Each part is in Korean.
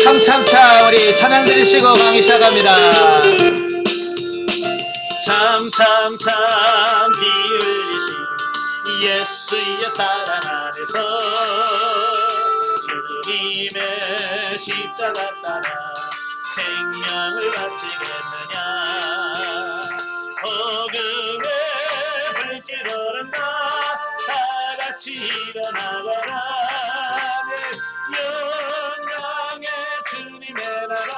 참참참 우리 찬양 드리시고 강의 시작합니다. 참참참 피 흘리신 예수의 사랑 안에서 주님의 십자가 따라 생명을 바치겠느냐. 어둠의 불길 오른다 다같이 일어나거라. 영광의 주님의 나라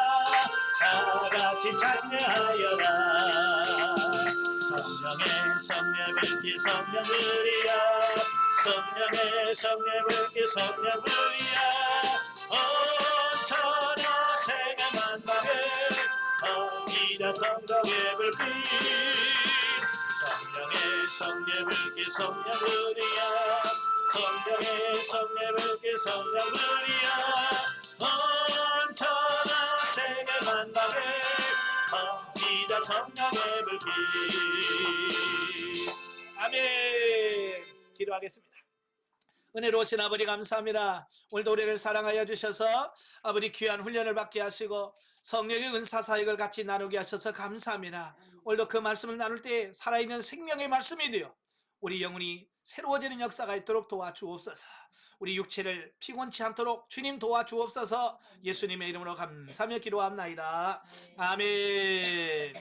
다같이 찬양하여라. 성령의 성령을기 성령을이야 성령의 성령을기 성령을이야. 온천하 세계 만방에 어디다 성령의 불빛. 성령의 성령을기 성령을이야 성령의 성령을기 성령을이야. 온천하 세계 만방에 어디다 성령의 불빛. 아멘. 기도하겠습니다. 은혜로우신 아버지 감사합니다. 오늘도 우리를 사랑하여 주셔서 아버지 귀한 훈련을 받게 하시고 성령의 은사 사역을 같이 나누게 하셔서 감사합니다. 오늘도 그 말씀을 나눌 때 살아있는 생명의 말씀이 되어 우리 영혼이 새로워지는 역사가 있도록 도와주옵소서. 우리 육체를 피곤치 않도록 주님 도와주옵소서. 예수님의 이름으로 감사하며 기도합나이다. 아멘.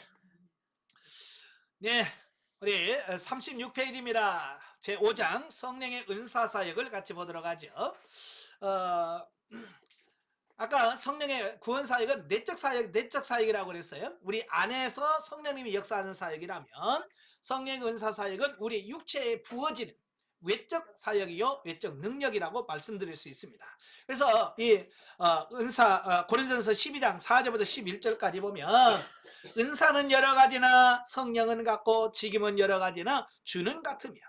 네, 우리 36페이지입니다. 제5장 성령의 은사사역을 같이 보도록 하죠. 아까 성령의 구원사역은 내적 사역이라고 그랬어요. 우리 안에서 성령님이 역사하는 사역이라면 성령의 은사사역은 우리 육체에 부어지는 외적 사역이요 외적 능력이라고 말씀드릴 수 있습니다. 그래서 이 고린도전서 12장 4절부터 11절까지 보면 은사는 여러 가지나 성령은 같고 직임은 여러 가지나 주는 같으며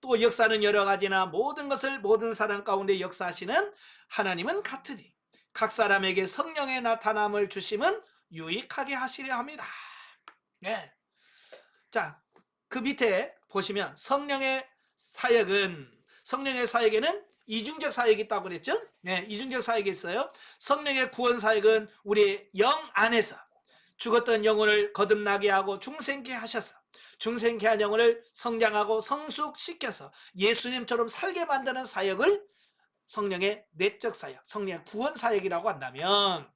또 역사는 여러 가지나 모든 것을 모든 사람 가운데 역사하시는 하나님은 같으니 각 사람에게 성령의 나타남을 주심은 유익하게 하시려 합니다. 네. 자, 그 밑에 보시면 성령의 사역에는 이중적 사역이 있다고 그랬죠? 네, 이중적 사역이 있어요. 성령의 구원 사역은 우리 영 안에서 죽었던 영혼을 거듭나게 하고 중생케 하셔서 중생케 한 영혼을 성장하고 성숙시켜서 예수님처럼 살게 만드는 사역을 성령의 내적 사역, 성령의 구원 사역이라고 한다면,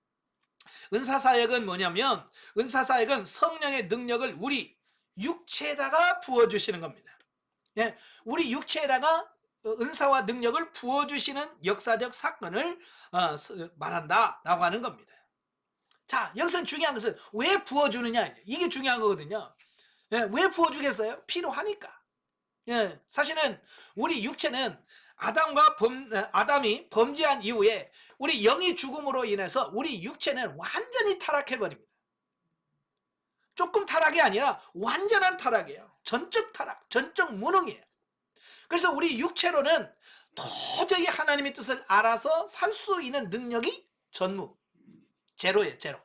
은사 사역은 뭐냐면 은사 사역은 성령의 능력을 우리 육체에다가 부어주시는 겁니다. 예, 우리 육체에다가 은사와 능력을 부어주시는 역사적 사건을 말한다라고 하는 겁니다. 자, 여기서 중요한 것은 왜 부어주느냐, 이게 중요한 거거든요. 예, 왜 부어주겠어요? 필요하니까. 예, 사실은 우리 육체는 아담이 범죄한 이후에 우리 영이 죽음으로 인해서 우리 육체는 완전히 타락해 버립니다. 조금 타락이 아니라 완전한 타락이에요. 전적 타락, 전적 무능이에요. 그래서 우리 육체로는 도저히 하나님의 뜻을 알아서 살 수 있는 능력이 제로예요, 제로.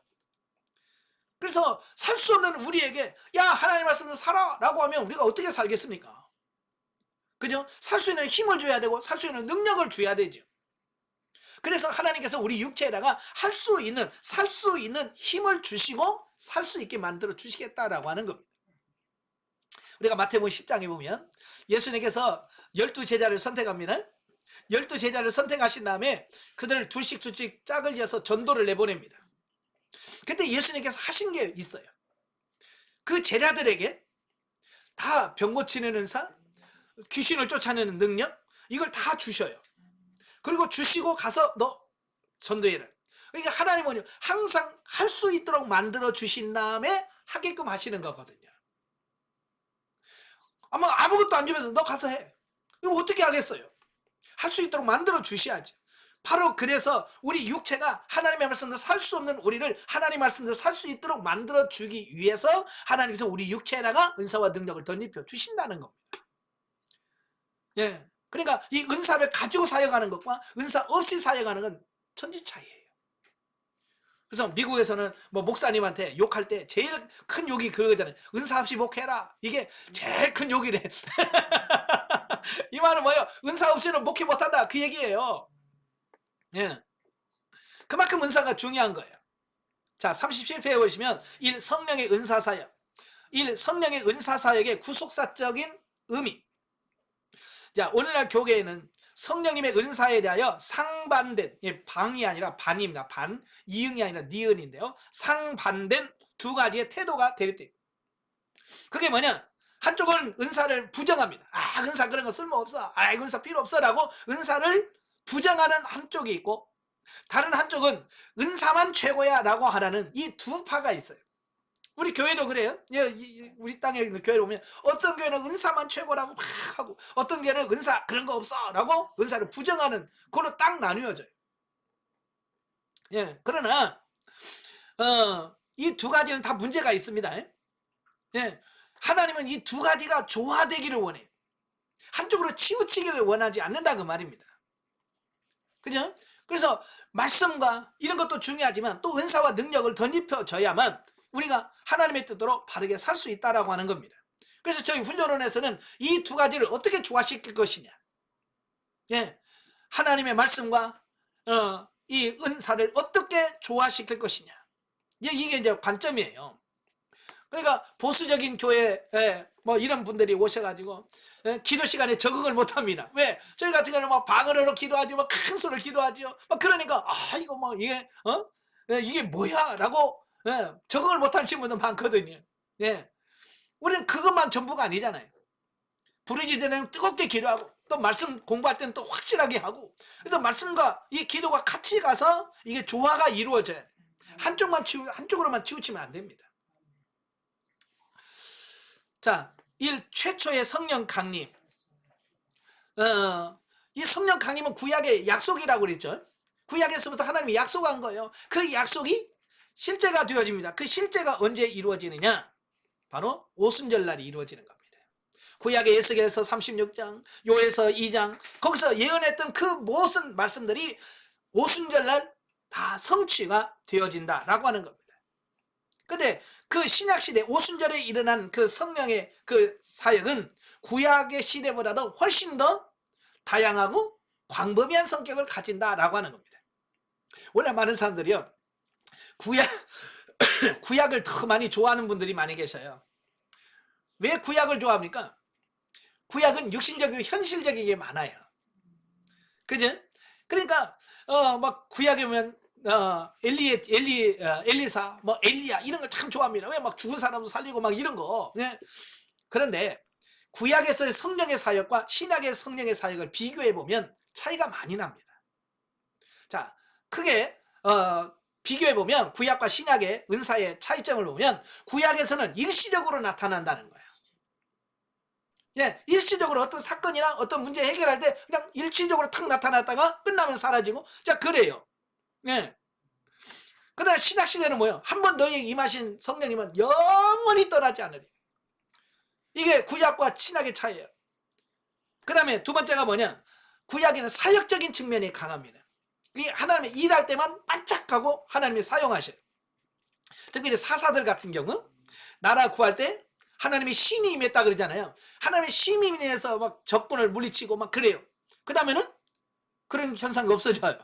그래서 살 수 없는 우리에게 야, 하나님 말씀으로 살아 라고 하면 우리가 어떻게 살겠습니까? 그죠? 살 수 있는 힘을 줘야 되고 살 수 있는 능력을 줘야 되죠. 그래서 하나님께서 우리 육체에다가 살 수 있는 힘을 주시고 살 수 있게 만들어 주시겠다라고 하는 겁니다. 우리가 마태복음 10장에 보면 예수님께서 12제자를 선택합니다. 12제자를 선택하신 다음에 그들을 둘씩 짝을 지어서 전도를 내보냅니다. 그때 예수님께서 하신 게 있어요. 그 제자들에게 다 병 고치는 은사, 귀신을 쫓아내는 능력, 이걸 다 주셔요. 그리고 주시고 가서 너 전도해라. 그러니까 하나님은 항상 할 수 있도록 만들어 주신 다음에 하게끔 하시는 거거든요. 아마 아무것도 안 주면서 너 가서 해. 이거 어떻게 하겠어요? 할 수 있도록 만들어 주셔야죠. 바로 그래서 우리 육체가 하나님의 말씀대로 살 수 없는 우리를 하나님의 말씀대로 살 수 있도록 만들어 주기 위해서 하나님께서 우리 육체에다가 은사와 능력을 덧입혀 주신다는 겁니다. 예, 그러니까 이 은사를 가지고 사역하는 것과 은사 없이 사역하는 건 천지 차이예요. 그래서 미국에서는 뭐 목사님한테 욕할 때 제일 큰 욕이 그거잖아요. 은사 없이 목해라. 이게 제일 큰 욕이래. 이 말은 뭐예요? 은사 없이는 목회 못한다 그 얘기예요. 예. 그만큼 은사가 중요한 거예요. 자, 37페이지 보시면 1. 성령의 은사사역. 1. 성령의 은사사역의 구속사적인 의미. 자, 오늘날 교계에는 성령님의 은사에 대하여 상반된, 방이 아니라 반입니다. 반, 이응이 아니라 니은인데요. 상반된 두 가지의 태도가 될 때, 그게 뭐냐? 한쪽은 은사를 부정합니다. 아, 은사 그런 거 쓸모없어. 아, 은사 필요 없어. 라고 은사를 부정하는 한쪽이 있고, 다른 한쪽은 은사만 최고야 라고 하라는 이 두 파가 있어요. 우리 교회도 그래요. 우리 땅에 있는 교회를 보면 어떤 교회는 은사만 최고라고 막 하고, 어떤 교회는 은사 그런 거 없어 라고 은사를 부정하는, 그걸로 딱 나뉘어져요. 예, 그러나 이 두 가지는 다 문제가 있습니다. 예, 하나님은 이 두 가지가 조화되기를 원해요. 한쪽으로 치우치기를 원하지 않는다 그 말입니다. 그죠? 그래서 말씀과 이런 것도 중요하지만 또 은사와 능력을 덧입혀져야만 우리가 하나님의 뜻대로 바르게 살 수 있다라고 하는 겁니다. 그래서 저희 훈련원에서는 이 두 가지를 어떻게 조화시킬 것이냐, 예, 하나님의 말씀과 이 은사를 어떻게 조화시킬 것이냐, 이게 이제 관점이에요. 그러니까 보수적인 교회 뭐 이런 분들이 오셔가지고 기도 시간에 적응을 못합니다. 왜? 저희 같은 경우는 막 방언으로 기도하지, 막 큰 소리를 기도하지요. 막 그러니까 이거 뭐 이게 이게 뭐야라고 적응을 못하시는 분들 많거든요. 예, 우리는 그것만 전부가 아니잖아요. 부르짖을 때는 뜨겁게 기도하고, 또 말씀 공부할 때는 또 확실하게 하고, 그래서 말씀과 이 기도가 같이 가서 이게 조화가 이루어져야 돼요. 한쪽으로만 치우치면 안 됩니다. 자, 1. 최초의 성령 강림. 이 성령 강림은 구약의 약속이라고 그랬죠. 구약에서부터 하나님이 약속한 거예요. 그 약속이 실제가 되어집니다. 그 실제가 언제 이루어지느냐? 바로 오순절날이 이루어지는 겁니다. 구약의 에스겔서 36장, 요에서 2장, 거기서 예언했던 그 모든 말씀들이 오순절날 다 성취가 되어진다라고 하는 겁니다. 근데 그 신약시대 오순절에 일어난 그 성령의 그 사역은 구약의 시대보다도 훨씬 더 다양하고 광범위한 성격을 가진다라고 하는 겁니다. 원래 많은 사람들이요, 구약을 더 많이 좋아하는 분들이 많이 계셔요. 왜 구약을 좋아합니까? 구약은 육신적이고 현실적인 게 많아요. 그죠? 그러니까 막 구약에 보면 엘리사, 뭐 엘리야 이런 걸 참 좋아합니다. 왜? 막 죽은 사람도 살리고 막 이런 거. 네? 그런데 구약에서의 성령의 사역과 신약의 성령의 사역을 비교해 보면 차이가 많이 납니다. 자, 크게 비교해 보면 구약과 신약의 은사의 차이점을 보면, 구약에서는 일시적으로 나타난다는 거예요. 예, 일시적으로 어떤 사건이나 어떤 문제 해결할 때 그냥 일시적으로 탁 나타났다가 끝나면 사라지고, 자, 그래요. 예. 그러나 신약 시대는 뭐예요? 한번 너희에게 임하신 성령님은 영원히 떠나지 않으리. 이게 구약과 신약의 차이예요. 그 다음에 두 번째가 뭐냐? 구약에는 사역적인 측면이 강합니다. 이게 하나님이 일할 때만 반짝하고 하나님이 사용하셔요. 특별히 사사들 같은 경우 나라 구할 때 하나님의 신이 임했다 그러잖아요. 하나님의 신이 임해서 막 적군을 물리치고 막 그래요. 그 다음에는 그런 현상이 없어져요.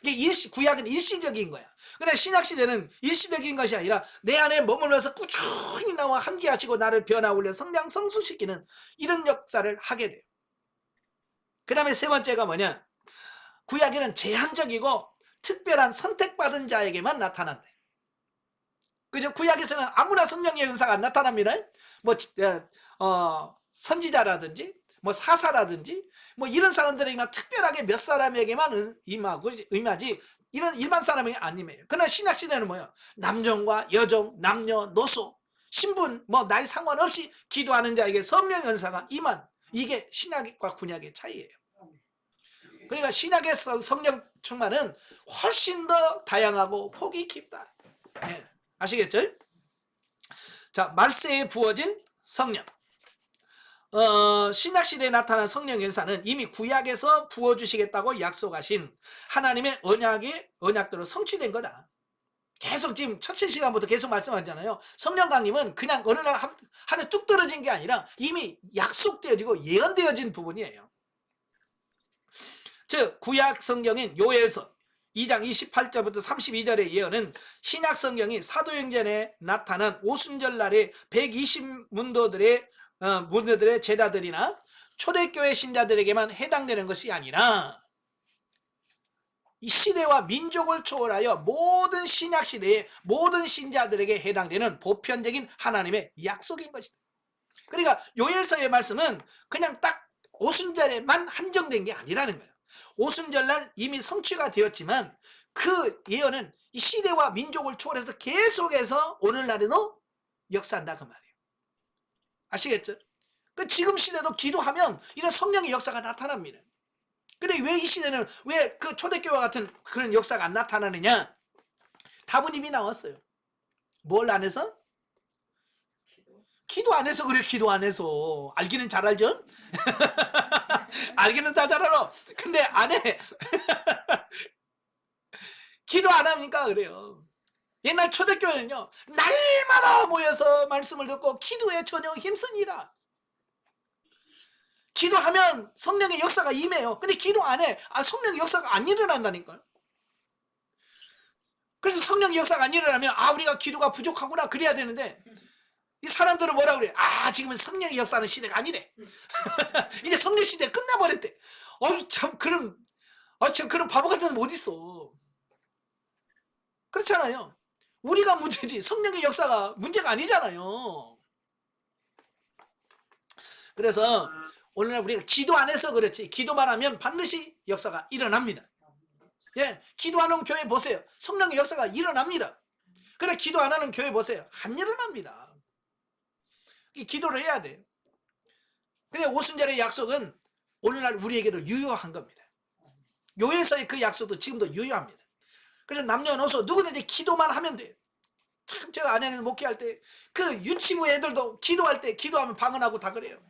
이게 구약은 일시적인 거야. 그러나 신약시대는 일시적인 것이 아니라 내 안에 머물면서 꾸준히 나와 함께하시고 나를 변화올려 성장 성숙시키는 이런 역사를 하게 돼요. 그 다음에 세 번째가 뭐냐? 구약에는 제한적이고 특별한 선택받은 자에게만 나타난다. 그죠? 구약에서는 아무나 성령의 은사가 안 나타납니다. 뭐 선지자라든지 뭐 사사라든지 뭐 이런 사람들에게만, 특별하게 몇 사람에게만 임하지 이런 일반 사람에게 안 임해요. 그러나 신약 시대는 뭐예요? 남종과 여종, 남녀노소, 신분, 뭐 나이 상관없이 기도하는 자에게 성령의 은사가 임한, 이게 신약과 구약의 차이예요. 그러니까 신약의 성령 충만은 훨씬 더 다양하고 폭이 깊다. 네. 아시겠죠? 자, 말세에 부어진 성령. 신약시대에 나타난 성령 연사는 이미 구약에서 부어주시겠다고 약속하신 하나님의 언약대로 성취된 거다. 계속 지금 첫째 시간부터 계속 말씀하잖아요. 성령 강림은 그냥 어느 날 하늘 뚝 떨어진 게 아니라 이미 약속되어지고 예언되어진 부분이에요. 즉 구약 성경인 요엘서, 2장 28절부터 32절의 예언은 신약 성경이 사도행전에 나타난 오순절날에 120문도들의 문도들의 제자들이나 초대교회 신자들에게만 해당되는 것이 아니라 이 시대와 민족을 초월하여 모든 신약 시대의 모든 신자들에게 해당되는 보편적인 하나님의 약속인 것이다. 그러니까 요엘서의 말씀은 그냥 딱 오순절에만 한정된 게 아니라는 거예요. 오순절날 이미 성취가 되었지만 그 예언은 이 시대와 민족을 초월해서 계속해서 오늘날에도 역사한다 그 말이에요. 아시겠죠? 그 지금 시대도 기도하면 이런 성령의 역사가 나타납니다. 근데 왜 이 시대는 왜 그 초대교회와 같은 그런 역사가 안 나타나느냐? 답은 이미 나왔어요. 뭘 안 해서? 기도 안 해서 그래. 기도 안 해서. 알기는 잘 알죠? 알기는 다 잘 알아. 근데 안 해. 기도 안 하니까 그래요. 옛날 초대교회는요, 날마다 모여서 말씀을 듣고 기도에 전혀 힘쓰니라. 기도하면 성령의 역사가 임해요. 근데 기도 안 해. 성령의 역사가 안 일어난다니까요. 그래서 성령의 역사가 안 일어나면 우리가 기도가 부족하구나 그래야 되는데 이 사람들은 뭐라 그래? 지금은 성령의 역사는 시대가 아니래. 이제 성령 시대 끝나버렸대. 참 그런 바보 같은 놈 어디 있어? 그렇잖아요. 우리가 문제지 성령의 역사가 문제가 아니잖아요. 그래서 오늘날 우리가 기도 안 해서 그렇지 기도만 하면 반드시 역사가 일어납니다. 예, 기도하는 교회 보세요. 성령의 역사가 일어납니다. 그래 기도 안 하는 교회 보세요. 안 일어납니다. 기도를 해야 돼요. 근데 오순절의 약속은 오늘날 우리에게도 유효한 겁니다. 요엘서의 그 약속도 지금도 유효합니다. 그래서 남녀노소 누구든지 기도만 하면 돼요. 참 제가 안양에서 목회할 때 그 유치부 애들도 기도할 때 기도하면 방언하고 다 그래요.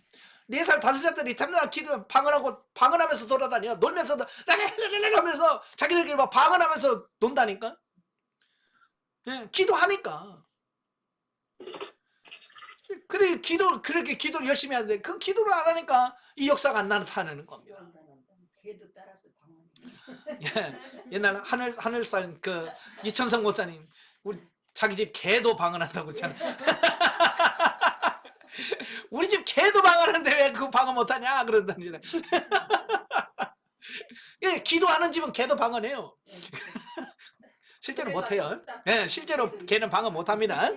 4살 5살들이 참나 기도 방언하면서 돌아다녀. 놀면서도 라라라라 하면서 자기들끼리 막 방언하면서 논다니까. 예, 기도하니까. 그래 그렇게 기도를 열심히 하는데 그 기도를 안 하니까 이 역사가 안 나타나는 겁니다. 개도 따라서 방언. 예, 옛날 하늘산 그 이천성 목사님 우리 자기 집 개도 방언한다고 했잖아. 우리 집 개도 방언하는데 왜 그 방언 못하냐 그런다잖아. 예, 기도하는 집은 개도 방언해요. 실제로 못해요. 예, 실제로 개는 방언 못합니다.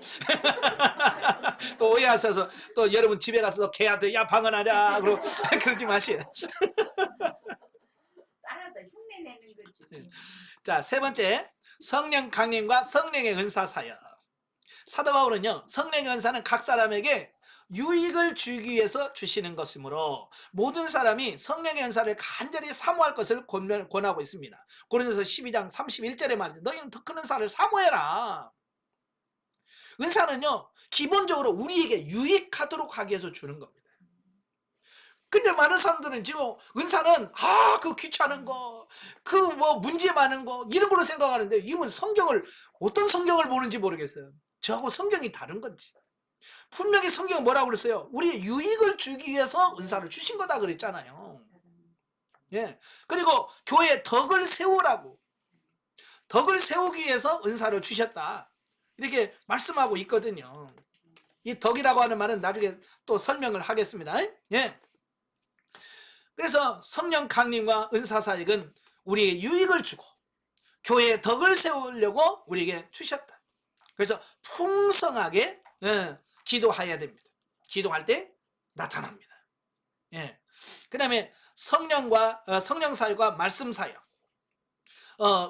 또 오해하셔서 또 여러분 집에 가서 개한테 야 방언하랴 그러고 그러지 마시오. 따라서 흉내 내는 거지. 자, 세 번째 성령 강림과 성령의 은사 사역. 사도 바울은요 성령의 은사는 각 사람에게 유익을 주기 위해서 주시는 것이므로 모든 사람이 성령의 은사를 간절히 사모할 것을 권하고 있습니다. 고린도서 12장 31절에 말이죠. 너희는 더 큰 은사를 사모해라. 은사는요 기본적으로 우리에게 유익하도록 하기 위해서 주는 겁니다. 근데 많은 사람들은 지금 은사는 그 귀찮은 거, 그 뭐 문제 많은 거 이런 걸로 생각하는데 이분 어떤 성경을 보는지 모르겠어요. 저하고 성경이 다른 건지. 분명히 성경은 뭐라고 그랬어요? 우리의 유익을 주기 위해서 은사를 주신 거다 그랬잖아요. 예. 그리고 교회에 덕을 세우라고. 덕을 세우기 위해서 은사를 주셨다. 이렇게 말씀하고 있거든요. 이 덕이라고 하는 말은 나중에 또 설명을 하겠습니다. 예. 그래서 성령 강림과 은사 사역은 우리에게 유익을 주고 교회에 덕을 세우려고 우리에게 주셨다. 그래서 풍성하게 기도해야 됩니다. 기도할 때 나타납니다. 예. 그 다음에 성령 사역과 말씀 사역.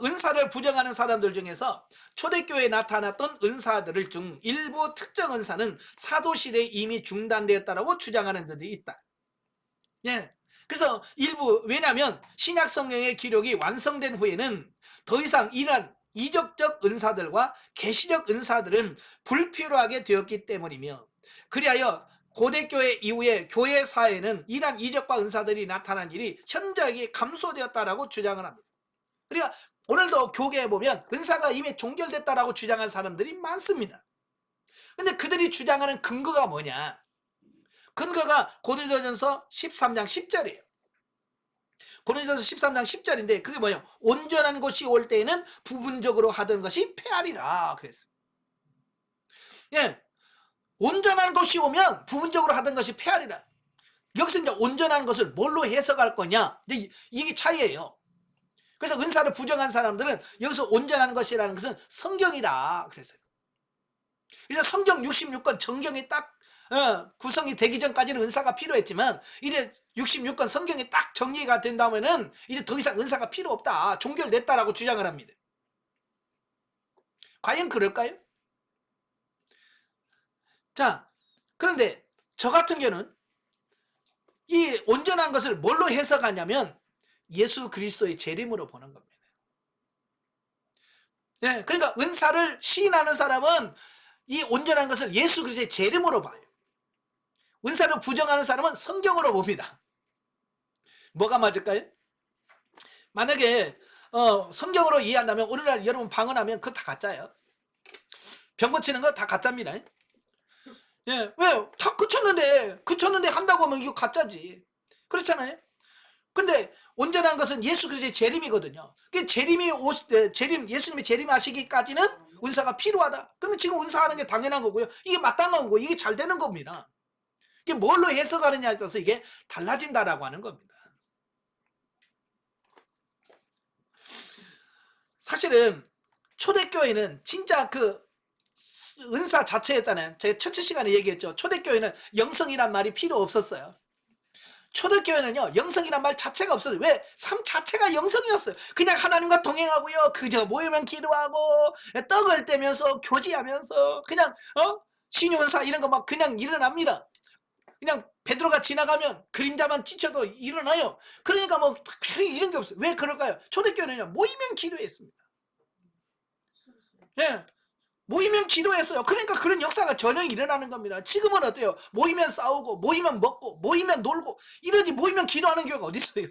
은사를 부정하는 사람들 중에서 초대교회에 나타났던 은사들 중 일부 특정 은사는 사도시대에 이미 중단되었다고 주장하는 데도 있다. 예. 그래서 왜냐하면 신약 성경의 기록이 완성된 후에는 더 이상 이러한 이적적 은사들과 계시적 은사들은 불필요하게 되었기 때문이며 그리하여 고대교회 이후에 교회 사회는 이러한 이적과 은사들이 나타난 일이 현저하게 감소되었다라고 주장을 합니다. 그러니까 오늘도 교계에 보면 은사가 이미 종결됐다라고 주장한 사람들이 많습니다. 근데 그들이 주장하는 근거가 뭐냐? 근거가 고린도전서 13장 10절이에요. 고린도서 13장 10절인데 그게 뭐예요? 온전한 것이 올 때에는 부분적으로 하던 것이 패하리라 그랬어요. 예, 온전한 것이 오면 부분적으로 하던 것이 패하리라. 여기서 이제 온전한 것을 뭘로 해석할 거냐, 이게 차이예요. 그래서 은사를 부정한 사람들은 여기서 온전한 것이라는 것은 성경이다 그랬어요. 그래서 성경 66권 정경이 딱 구성이 되기 전까지는 은사가 필요했지만 이제 66권 성경이 딱 정리가 된다면은 이제 더 이상 은사가 필요 없다, 종결됐다라고 주장을 합니다. 과연 그럴까요? 자, 그런데 저 같은 경우는 이 온전한 것을 뭘로 해석하냐면 예수 그리스도의 재림으로 보는 겁니다. 네, 그러니까 은사를 시인하는 사람은 이 온전한 것을 예수 그리스도의 재림으로 봐요. 은사를 부정하는 사람은 성경으로 봅니다. 뭐가 맞을까요? 만약에 성경으로 이해한다면 오늘날 여러분 방언하면 그거 다 가짜예요. 병 고치는 거 다 가짜입니다. 예, 왜? 다 그쳤는데 한다고 하면 이거 가짜지. 그렇잖아요. 근데 온전한 것은 예수 그리스도의 재림이거든요. 그 예수님이 재림하시기까지는 은사가 필요하다. 그러면 지금 은사하는 게 당연한 거고요. 이게 마땅한 거고 이게 잘 되는 겁니다. 이게 뭘로 해석하느냐에 따라서 이게 달라진다라고 하는 겁니다. 사실은 초대교회는 진짜 그 은사 자체에 따른, 제가 첫 시간에 얘기했죠. 초대교회는 영성이란 말이 필요 없었어요. 초대교회는요 영성이란 말 자체가 없어요. 왜? 삶 자체가 영성이었어요. 그냥 하나님과 동행하고요, 그저 모이면 기도하고 떡을 떼면서 교제하면서 그냥 신유은사 이런 거 막 그냥 일어납니다. 그냥 베드로가 지나가면 그림자만 찢혀도 일어나요. 그러니까 뭐 이런 게 없어요. 왜 그럴까요? 초대교회는요 모이면 기도했습니다. 예, 모이면 기도했어요. 그러니까 그런 역사가 전혀 일어나는 겁니다. 지금은 어때요? 모이면 싸우고 모이면 먹고 모이면 놀고 이러지, 모이면 기도하는 교회가 어디 있어요?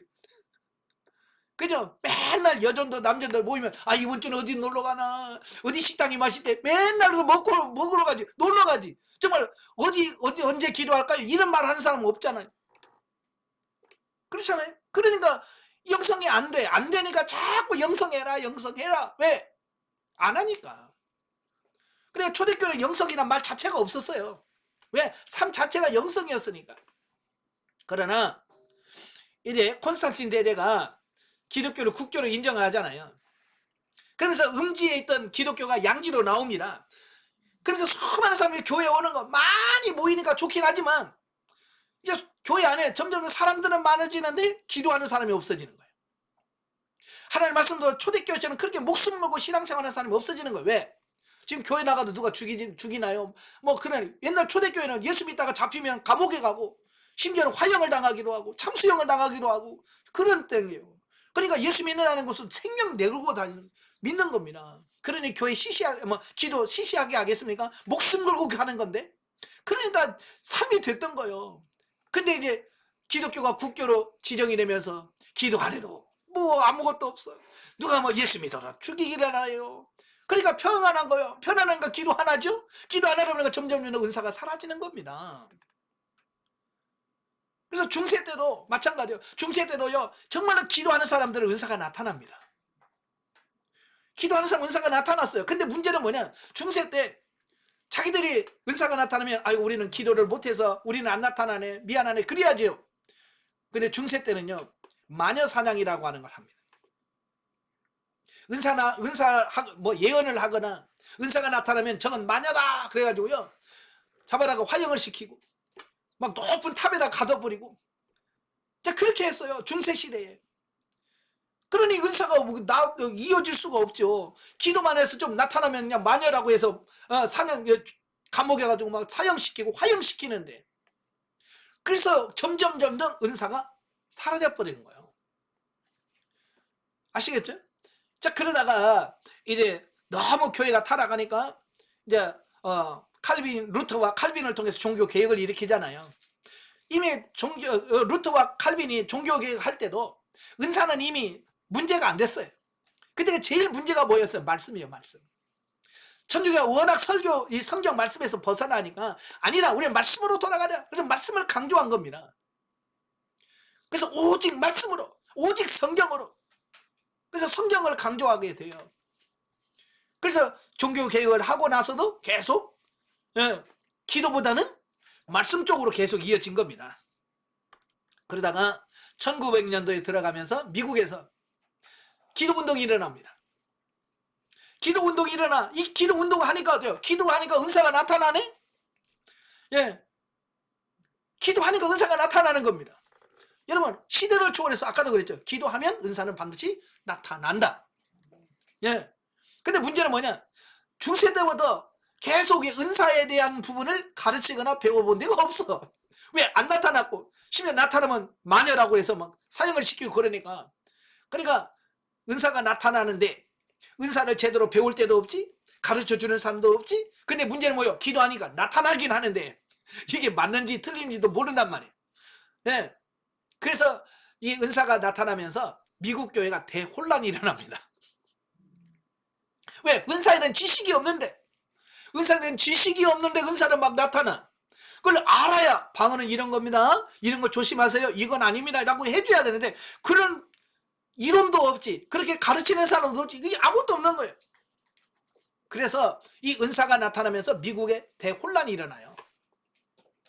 그죠? 맨날 여전도 남자들 모이면 이번 주는 어디 놀러 가나, 어디 식당이 맛있대, 맨날 먹으러 가지, 놀러 가지. 정말 어디 언제 기도할까요? 이런 말 하는 사람은 없잖아요. 그렇잖아요. 그러니까 영성이 안 되니까 자꾸 영성해라. 왜? 안 하니까. 그래, 초대교회는 영성이란 말 자체가 없었어요. 왜? 삶 자체가 영성이었으니까. 그러나 이제 콘스탄틴 대제가 기독교를 국교로 인정을 하잖아요. 그러면서 음지에 있던 기독교가 양지로 나옵니다. 그러면서 수많은 사람이 교회에 오는 거, 많이 모이니까 좋긴 하지만 이제 교회 안에 점점 사람들은 많아지는데 기도하는 사람이 없어지는 거예요. 하나님 말씀도 초대교회처럼 그렇게 목숨 걸고 신앙생활하는 사람이 없어지는 거예요. 왜? 지금 교회 나가도 누가 죽이나요? 뭐 그런, 옛날 초대교회는 예수 믿다가 잡히면 감옥에 가고 심지어는 화형을 당하기도 하고 참수형을 당하기도 하고 그런 때예요. 그러니까 예수 믿는다는 것은 생명 내걸고 믿는 겁니다. 그러니 교회 기도 시시하게 하겠습니까? 목숨 걸고 하는 건데. 그러니까 삶이 됐던 거예요. 근데 이제 기독교가 국교로 지정이 되면서 기도 안 해도 뭐 아무것도 없어. 누가 뭐 예수 믿어라 죽이기를 하나요? 그러니까 평안한 거예요. 편안한가 기도 안 하죠? 기도 안 하다 보니까 점점 은사가 사라지는 겁니다. 그래서 중세 때도 마찬가지예요. 중세 때도요 정말로 기도하는 사람들은 은사가 나타납니다. 기도하는 사람 은사가 나타났어요. 근데 문제는 뭐냐, 중세 때 자기들이 은사가 나타나면 아이고 우리는 기도를 못해서 우리는 안 나타나네, 미안하네, 그래야지요. 근데 중세 때는요 마녀 사냥이라고 하는 걸 합니다. 예언을 하거나 은사가 나타나면 저건 마녀다 그래가지고요 잡아다가 화형을 시키고 막 높은 탑에다 가둬버리고, 자 그렇게 했어요 중세 시대에. 그러니 은사가 이어질 수가 없죠. 기도만 해서 좀 나타나면 그냥 마녀라고 해서 감옥에 가지고 막 사형시키고 화형시키는데, 그래서 점점 은사가 사라져버리는 거예요. 아시겠죠? 자 그러다가 이제 너무 교회가 타락하니까 이제 루터와 칼빈을 통해서 종교 개혁을 일으키잖아요. 이미 루터와 칼빈이 종교 개혁을 할 때도 은사는 이미 문제가 안 됐어요. 그때 제일 문제가 뭐였어요? 말씀이에요. 말씀. 천주교가 워낙 이 성경 말씀에서 벗어나니까 아니다, 우리는 말씀으로 돌아가자. 그래서 말씀을 강조한 겁니다. 그래서 오직 말씀으로, 오직 성경으로. 그래서 성경을 강조하게 돼요. 그래서 종교개혁을 하고 나서도 계속 기도보다는 말씀 쪽으로 계속 이어진 겁니다. 그러다가 1900년도에 들어가면서 미국에서 기도운동이 일어납니다. 기도운동이 일어나. 이 기도운동 하니까 어때요? 기도하니까 은사가 나타나네? 예. 기도하니까 은사가 나타나는 겁니다. 여러분, 시대를 초월해서 아까도 그랬죠. 기도하면 은사는 반드시 나타난다. 예. 근데 문제는 뭐냐? 중세대부터 계속 이 은사에 대한 부분을 가르치거나 배워본 데가 없어. 왜? 안 나타났고, 심지어 나타나면 마녀라고 해서 막 사형을 시키고 그러니까. 그러니까 은사가 나타나는데 은사를 제대로 배울 때도 없지, 가르쳐주는 사람도 없지. 근데 문제는 뭐예요? 기도하니까 나타나긴 하는데 이게 맞는지 틀린지도 모른단 말이에요. 네. 그래서 이 은사가 나타나면서 미국 교회가 대혼란이 일어납니다. 왜? 은사에는 지식이 없는데, 은사에는 지식이 없는데 은사는 막 나타나. 그걸 알아야 방언은 이런 겁니다, 이런 거 조심하세요, 이건 아닙니다 라고 해줘야 되는데 그런 이론도 없지, 그렇게 가르치는 사람도 없지, 이게 아무것도 없는 거예요. 그래서 이 은사가 나타나면서 미국에 대혼란이 일어나요.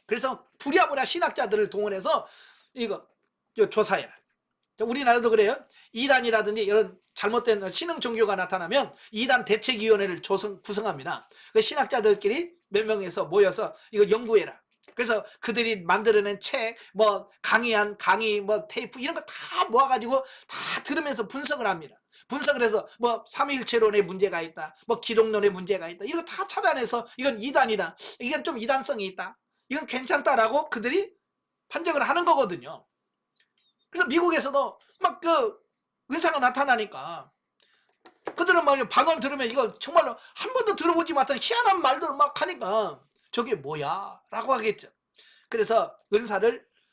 그래서 부랴부랴 신학자들을 동원해서 이거 조사해라. 우리나라도 그래요. 이단이라든지 이런 잘못된 신흥 종교가 나타나면 이단 대책위원회를 구성합니다. 그 신학자들끼리 몇 명에서 모여서 이거 연구해라. 그래서 그들이 만들어낸 책, 뭐 강의한 강의, 뭐 테이프 이런 거 다 모아가지고 다 들으면서 분석을 합니다. 분석을 해서 뭐 삼위일체론에 문제가 있다, 뭐 기독론에 문제가 있다, 이거 다 찾아내서 이건 이단이다, 이건 좀 이단성이 있다, 이건 괜찮다라고 그들이 판정을 하는 거거든요. 그래서 미국에서도 막 그 의사가 나타나니까 그들은 막 방언 들으면 이거 정말로 한 번도 들어보지 못한 희한한 말들을 막 하니까 저게 뭐야 라고 하겠죠. 그래서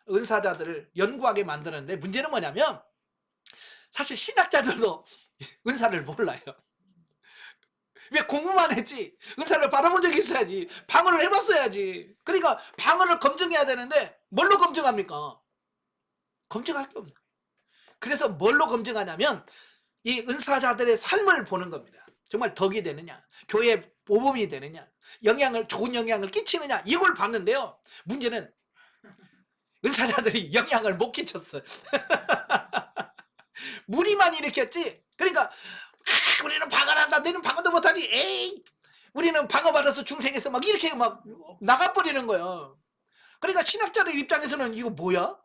은사자들을 연구하게 만드는데 문제는 뭐냐면 사실 신학자들도 은사를 몰라요. 왜? 공부만 했지 은사를 받아본 적이 있어야지, 방언을 해봤어야지. 그러니까 방언을 검증해야 되는데 뭘로 검증합니까? 검증할 게 없는 거예요. 그래서 뭘로 검증하냐면 이 은사자들의 삶을 보는 겁니다. 정말 덕이 되느냐, 교회에 모범이 되느냐, 좋은 영향을 끼치느냐, 이걸 봤는데요. 문제는 은사자들이 영향을 못 끼쳤어. 무리만 일으켰지. 그러니까 우리는 방언한다, 너는 방언도 못하지, 에이 우리는 방언 받아서 중생에서 막 이렇게 막 나가버리는 거예요. 그러니까 신학자들 입장에서는 이거 뭐야?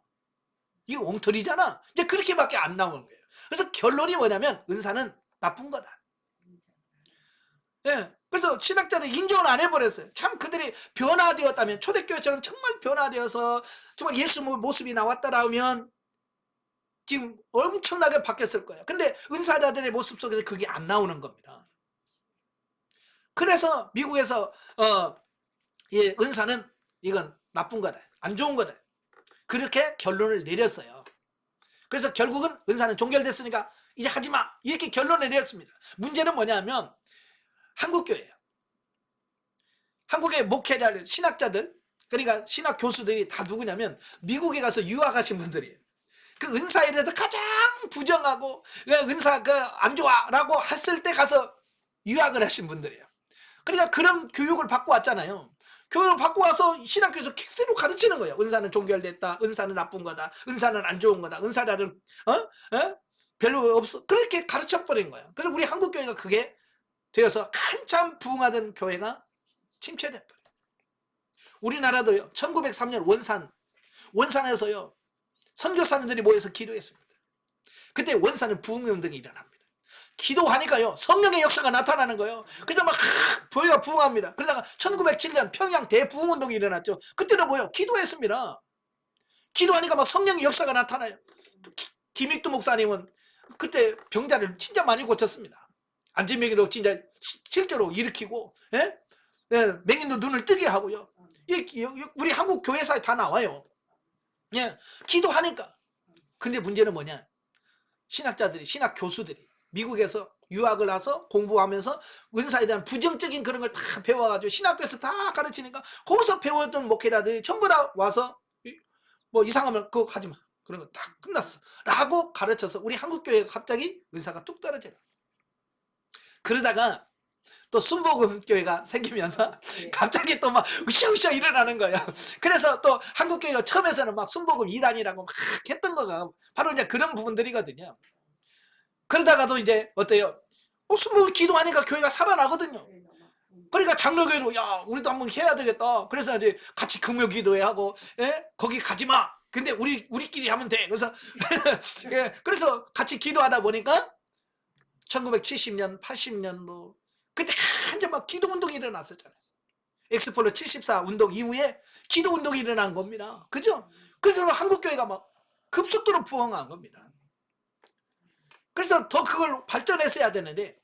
이거 엉터리잖아. 이제 그렇게밖에 안 나오는 거예요. 그래서 결론이 뭐냐면 은사는 나쁜 거다. 예. 그래서 신학자들 인정을 안 해버렸어요. 참 그들이 변화되었다면, 초대교회처럼 정말 변화되어서 정말 예수 모습이 나왔다라면 지금 엄청나게 바뀌었을 거예요. 근데 은사자들의 모습 속에서 그게 안 나오는 겁니다. 그래서 미국에서 예, 은사는 이건 나쁜 거다, 안 좋은 거다, 그렇게 결론을 내렸어요. 그래서 결국은 은사는 종결됐으니까 이제 하지마, 이렇게 결론을 내렸습니다. 문제는 뭐냐면 한국교회예요. 한국의 목회자들, 신학자들, 그러니까 신학 교수들이 다 누구냐면 미국에 가서 유학하신 분들이에요. 그 은사에 대해서 가장 부정하고 은사 안 좋아라고 했을 때 가서 유학을 하신 분들이에요. 그러니까 그런 교육을 받고 왔잖아요. 교육을 받고 와서 신학교에서 그대로 가르치는 거예요. 은사는 종결됐다, 은사는 나쁜 거다, 은사는 안 좋은 거다, 은사자들 별로 없어, 그렇게 가르쳐버린 거예요. 그래서 우리 한국교회가 그게 되어서 한참 부흥하던 교회가 침체돼버려요. 우리나라도요, 1903년 원산에서요 선교사님들이 모여서 기도했습니다. 그때 원산은 부흥운동이 일어납니다. 기도하니까요 성령의 역사가 나타나는 거예요. 그래서 막 교회가 부흥합니다. 그러다가 1907년 평양 대부흥운동이 일어났죠. 그때는 뭐예요? 기도했습니다. 기도하니까 막 성령의 역사가 나타나요. 김익두 목사님은 그때 병자를 진짜 많이 고쳤습니다. 안진뱅이도 진짜 실제로 일으키고, 예? 예, 맹인도 눈을 뜨게 하고요. 우리 한국 교회사에 다 나와요. 예, 기도하니까. 근데 문제는 뭐냐? 신학자들이, 신학 교수들이 미국에서 유학을 와서 공부하면서 은사에 대한 부정적인 그런 걸 다 배워가지고 신학교에서 다 가르치니까 거기서 배웠던 목회자들이 전부 다 와서 뭐 이상하면 그거 하지 마, 그런 거 다 끝났어 라고 가르쳐서 우리 한국교회가 갑자기 은사가 뚝 떨어져요. 그러다가 또 순복음교회가 생기면서 네. 갑자기 또 막 으쌰으쌰 일어나는 거예요. 그래서 또 한국교회가 처음에서는 막 순복음 2단이라고 막 했던 거가 바로 이제 그런 부분들이거든요. 그러다가도 이제 어때요? 순복음 기도하니까 교회가 살아나거든요. 그러니까 장로교회로 야 우리도 한번 해야 되겠다. 그래서 이제 같이 금요 기도회 하고 예? 거기 가지 마. 근데 우리끼리 하면 돼. 그래서 예, 그래서 같이 기도하다 보니까 1970년, 80년도 그때 완전 막 기도 운동이 일어났었잖아요. 엑스폴로 74 운동 이후에 기도 운동이 일어난 겁니다. 그죠? 그래서 한국 교회가 막 급속도로 부흥한 겁니다. 그래서 더 그걸 발전했어야 되는데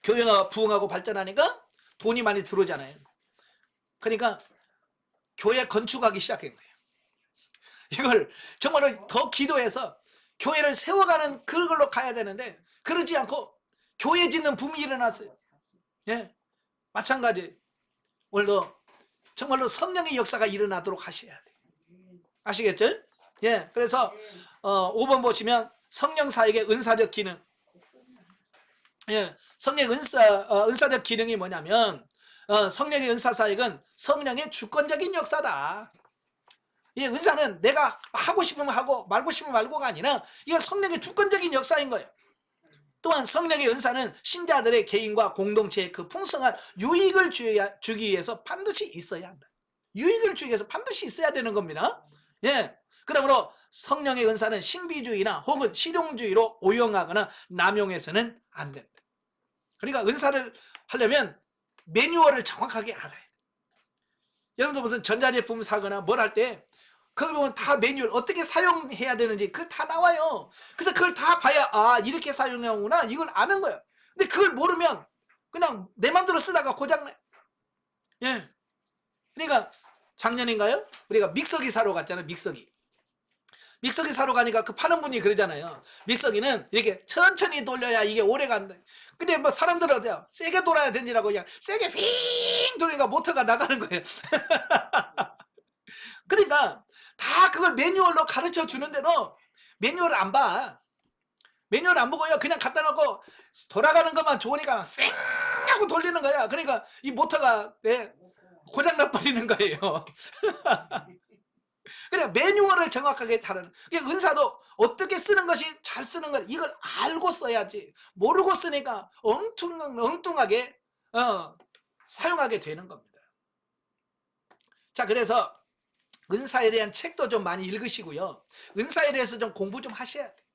교회가 부흥하고 발전하니까 돈이 많이 들어오잖아요. 그러니까 교회 건축하기 시작한 거예요. 이걸 정말로 더 기도해서 교회를 세워가는 그걸로 가야 되는데 그러지 않고 교회 짓는 붐이 일어났어요. 예, 마찬가지 오늘도 정말로 성령의 역사가 일어나도록 하셔야 돼요. 아시겠죠? 예, 그래서 5번 보시면 성령 사역의 은사적 기능. 예, 성령의 은사적 기능이 뭐냐면 성령의 은사 사역은 성령의 주권적인 역사다. 이 은사는 내가 하고 싶으면 하고 말고 싶으면 말고가 아니라 이건 성령의 주권적인 역사인 거예요. 또한 성령의 은사는 신자들의 개인과 공동체의 그 풍성한 유익을 주기 위해서 반드시 있어야 한다. 유익을 주기 위해서 반드시 있어야 되는 겁니다. 예, 그러므로 성령의 은사는 신비주의나 혹은 실용주의로 오용하거나 남용해서는 안 된다. 그러니까 은사를 하려면 매뉴얼을 정확하게 알아야 돼. 여러분들 무슨 전자제품 사거나 뭘 할 때 거기 보면 다 매뉴얼 어떻게 사용해야 되는지 그걸 다 나와요. 그래서 그걸 다 봐야 아 이렇게 사용하구나 이걸 아는 거예요. 근데 그걸 모르면 그냥 내 맘대로 쓰다가 고장나요. 예. 그러니까 작년인가요? 우리가 믹서기 사러 갔잖아요. 믹서기 사러 가니까 그 파는 분이 그러잖아요. 믹서기는 이렇게 천천히 돌려야 이게 오래 간다. 근데 뭐 사람들은 어때요? 세게 돌아야 되니라고 그냥 세게 핑 돌리니까 모터가 나가는 거예요. 그러니까 다 그걸 매뉴얼로 가르쳐 주는데도 매뉴얼을 안 봐. 매뉴얼 안 보고요. 그냥 갖다 놓고 돌아가는 것만 좋으니까 쌩 하고 돌리는 거야. 그러니까 이 모터가 고장 나버리는 거예요. 그러니까 매뉴얼을 정확하게 다루는. 그러니까 은사도 어떻게 쓰는 것이 잘 쓰는 것 이걸 알고 써야지. 모르고 쓰니까 엉뚱하게 사용하게 되는 겁니다. 자, 그래서 은사에 대한 책도 좀 많이 읽으시고요. 은사에 대해서 좀 공부 좀 하셔야 돼요.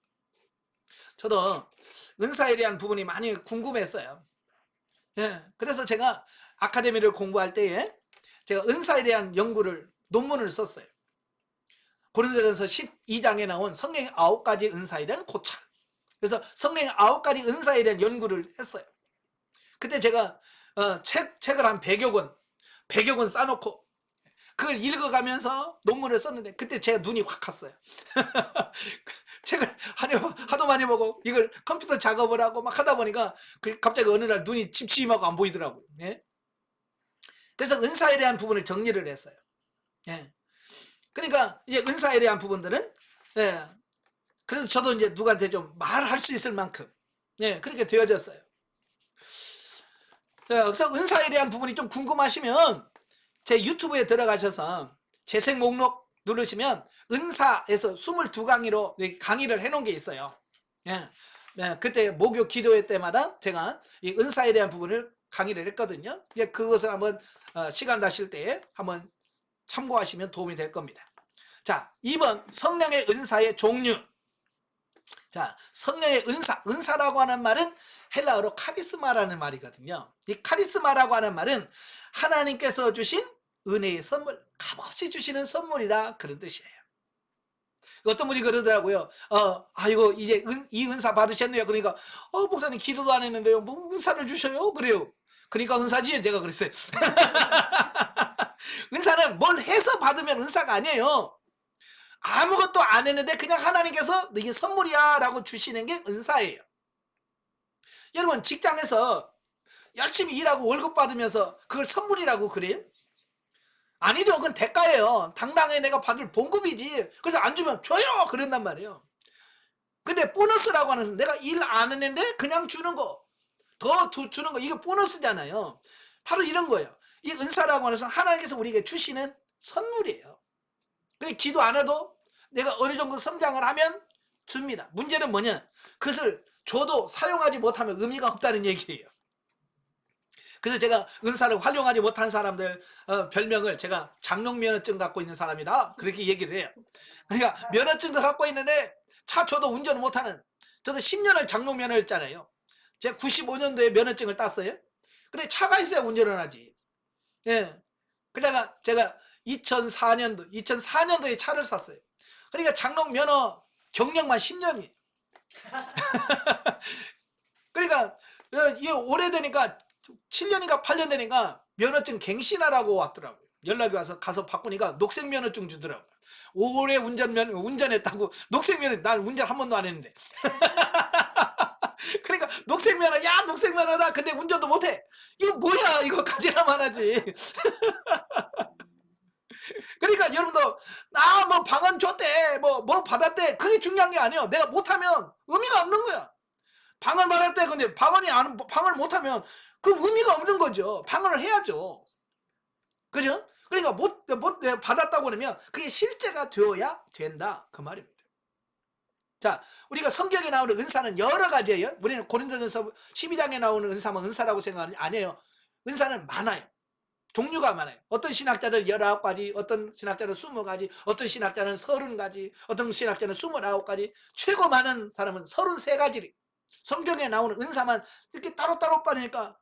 저도 은사에 대한 부분이 많이 궁금했어요. 예, 그래서 제가 아카데미를 공부할 때에 제가 은사에 대한 연구를 논문을 썼어요. 고린도전서 12장에 나온 성령의 9가지 은사에 대한 고찰. 그래서 성령의 9가지 은사에 대한 연구를 했어요. 그때 제가 책을 한 100여 권 싸놓고 그걸 읽어가면서 논문을 썼는데 그때 제가 눈이 확 갔어요. 책을 하도 많이 보고 이걸 컴퓨터 작업을 하고 막 하다 보니까 갑자기 어느 날 눈이 침침하고 안 보이더라고요. 예? 그래서 은사에 대한 부분을 정리를 했어요. 예. 그러니까 이제 은사에 대한 부분들은 그래도 저도 이제 누구한테 좀 말할 수 있을 만큼 그렇게 되어졌어요. 그래서 은사에 대한 부분이 좀 궁금하시면 제 유튜브에 들어가셔서 재생 목록 누르시면 은사에서 22강의로 강의를 해놓은 게 있어요. 그때 목요 기도회 때마다 제가 이 은사에 대한 부분을 강의를 했거든요. 그것을 한번 시간 나실 때 한번 참고하시면 도움이 될 겁니다. 자, 2번 성령의 은사의 종류. 자, 성령의 은사라고 하는 말은 헬라어로 카리스마라는 말이거든요. 이 카리스마라고 하는 말은 하나님께서 주신 은혜의 선물, 값없이 주시는 선물이다 그런 뜻이에요. 어떤 분이 그러더라고요. 아이고 이제 이 은사 받으셨네요. 그러니까 목사님 기도도 안 했는데요. 뭐 은사를 주셔요? 그래요. 그러니까 은사지 제가 그랬어요. 은사는 뭘 해서 받으면 은사가 아니에요. 아무것도 안 했는데 그냥 하나님께서 이게 선물이야 라고 주시는 게 은사예요. 여러분 직장에서 열심히 일하고 월급 받으면서 그걸 선물이라고 그래요? 아니죠. 그건 대가예요. 당당히 내가 받을 봉급이지. 그래서 안 주면 줘요. 그런단 말이에요. 근데 보너스라고 하는 것은 내가 일 안 했는데 그냥 주는 거. 더 주는 거. 이게 보너스잖아요. 바로 이런 거예요. 이 은사라고 하는 것은 하나님께서 우리에게 주시는 선물이에요. 그래 기도 안 해도 내가 어느 정도 성장을 하면 줍니다. 문제는 뭐냐? 그것을 줘도 사용하지 못하면 의미가 없다는 얘기예요. 그래서 제가 은사를 활용하지 못한 사람들 별명을 제가 장롱면허증 갖고 있는 사람이다 그렇게 얘기를 해요. 그러니까 면허증도 갖고 있는데 차 줘도 운전을 못하는, 저도 10년을 장롱면허였잖아요. 제가 95년도에 면허증을 땄어요. 근데 차가 있어야 운전을 하지. 예. 그러다가 제가 2004년도에 차를 샀어요. 그러니까 장롱면허 경력만 10년이에요. 그러니까 이게 오래되니까 7년인가 8년 되니까 면허증 갱신하라고 왔더라고요. 연락이 와서 가서 바꾸니까 녹색 면허증 주더라고요. 오래 운전했다고 녹색 면허, 난 운전 한 번도 안 했는데. 그러니까 녹색 면허, 야 녹색 면허다. 근데 운전도 못해. 이거 뭐야? 이거 가지나만 하지. 그러니까 여러분도 나 뭐 방언 줬대, 뭐 받았대. 그게 중요한 게 아니에요. 내가 못하면 의미가 없는 거야. 방언 받았대. 근데 방언을 못하면 그 의미가 없는 거죠. 방언을 해야죠. 그죠? 그러니까 못 받았다고 그러면 그게 실제가 되어야 된다 그 말입니다. 자, 우리가 성경에 나오는 은사는 여러 가지예요. 우리는 고린도전서 12장에 나오는 은사만 은사라고 생각하는 게 아니에요. 은사는 많아요. 종류가 많아요. 어떤 신학자들 19가지, 어떤 신학자는 20가지, 어떤 신학자는 30가지, 어떤 신학자는 29가지, 최고 많은 사람은 33가지. 성경에 나오는 은사만 이렇게 따로따로 빠니까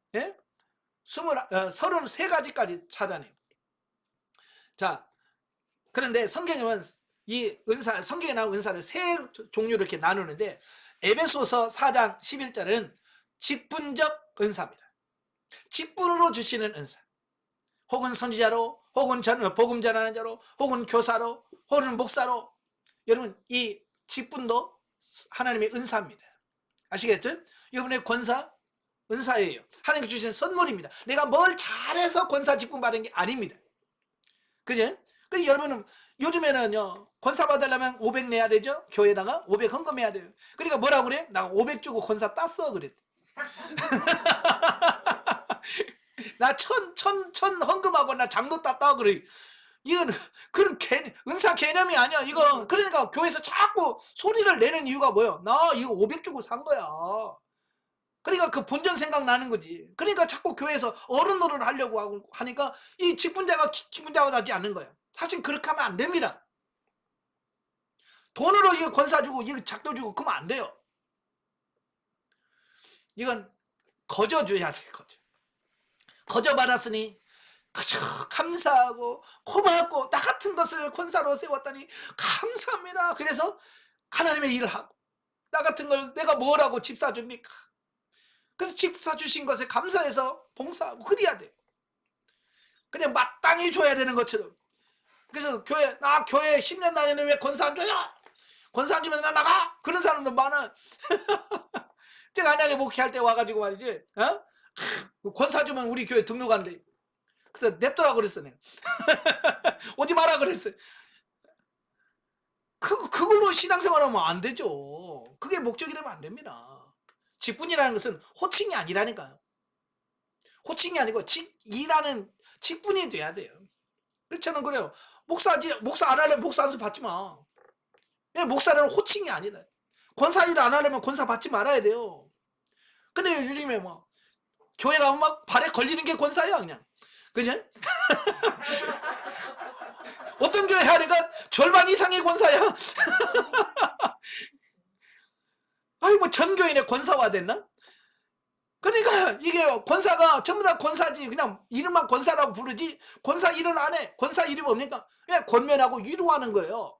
33가지까지 찾아내요. 자, 그런데 성경에는 성경에 나오는 은사를 세 종류로 이렇게 나누는데, 에베소서 4장 11절은 직분적 은사입니다. 직분으로 주시는 은사. 혹은 선지자로, 혹은 복음 전하는 자로, 혹은 교사로, 혹은 목사로. 여러분, 이 직분도 하나님의 은사입니다. 아시겠죠? 여러분의 권사, 은사예요. 하나님께 주신 선물입니다. 내가 뭘 잘해서 권사 직분 받은 게 아닙니다. 그죠? 근데 여러분은 요즘에는요, 권사 받으려면 500 내야 되죠? 교회에다가 500 헌금해야 돼요. 그러니까 뭐라고 그래? 나 500 주고 권사 땄어. 그랬. 나 천 헌금하고 나 장로 땄다. 그래. 이건 그런 은사 개념이 아니야. 이거 그러니까 교회에서 자꾸 소리를 내는 이유가 뭐예요? 나 이거 500 주고 산 거야. 그러니까 그 본전 생각나는 거지. 그러니까 자꾸 교회에서 어른노릇을 하려고 하니까 이 직분자가 기분자가 나지 않는 거예요. 사실 그렇게 하면 안 됩니다. 돈으로 이거 권사 주고 이거 작도 주고 그러면 안 돼요. 이건 거저 줘야 돼. 거저 받았으니 그저 감사하고 고맙고 나 같은 것을 권사로 세웠다니 감사합니다. 그래서 하나님의 일을 하고, 나 같은 걸 내가 뭘 하고 집 사줍니까? 그래서 집 사주신 것에 감사해서 봉사하고 그래야 돼요. 그냥 마땅히 줘야 되는 것처럼. 그래서 나 교회 10년 다니는데 왜 권사 안 줘요? 권사 안 주면 나 나가? 그런 사람들 많아. 제가 안양에 목회할 때 와가지고 말이지, 권사 주면 우리 교회 등록한대. 그래서 냅두라고 그랬어 내가. 오지 마라 그랬어. 그걸로 신앙생활하면 안 되죠. 그게 목적이 되면 안 됩니다. 직분이라는 것은 호칭이 아니라니까요. 호칭이 아니고 일하는 직분이 돼야 돼요. 저는 그래요. 목사 안 하려면 목사 안수 받지 마. 목사는 호칭이 아니다. 권사 일 안 하려면 권사 받지 말아야 돼요. 근데 요즘에 뭐 교회 가면 막 발에 걸리는 게 권사야 그냥. 그죠? 어떤 교회 하니까 절반 이상의 권사야. 아니 뭐 전 교인의 권사화 됐나? 그러니까 이게 권사가 전부 다 권사지. 그냥 이름만 권사라고 부르지 권사 일은 안 해. 권사 이름이 뭡니까? 그냥 권면하고 위로하는 거예요.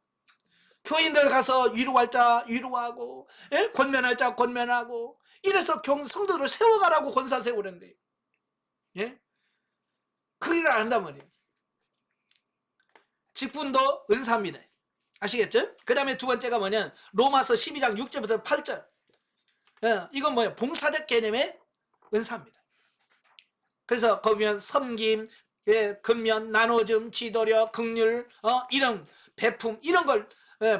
교인들 가서 위로할 자 위로하고, 권면할 자 권면하고, 이래서 성도들을 세워가라고 권사 세우는데, 그 일을 안 한단 말이에요. 직분도 은사입니다. 아시겠죠? 그 다음에 두 번째가 뭐냐면 로마서 12장 6절부터 8절. 이건 뭐예요? 봉사적 개념의 은사입니다. 그래서 거기 보면 섬김, 예, 근면, 나눠줌, 지도력, 긍휼, 이런 배품, 이런 걸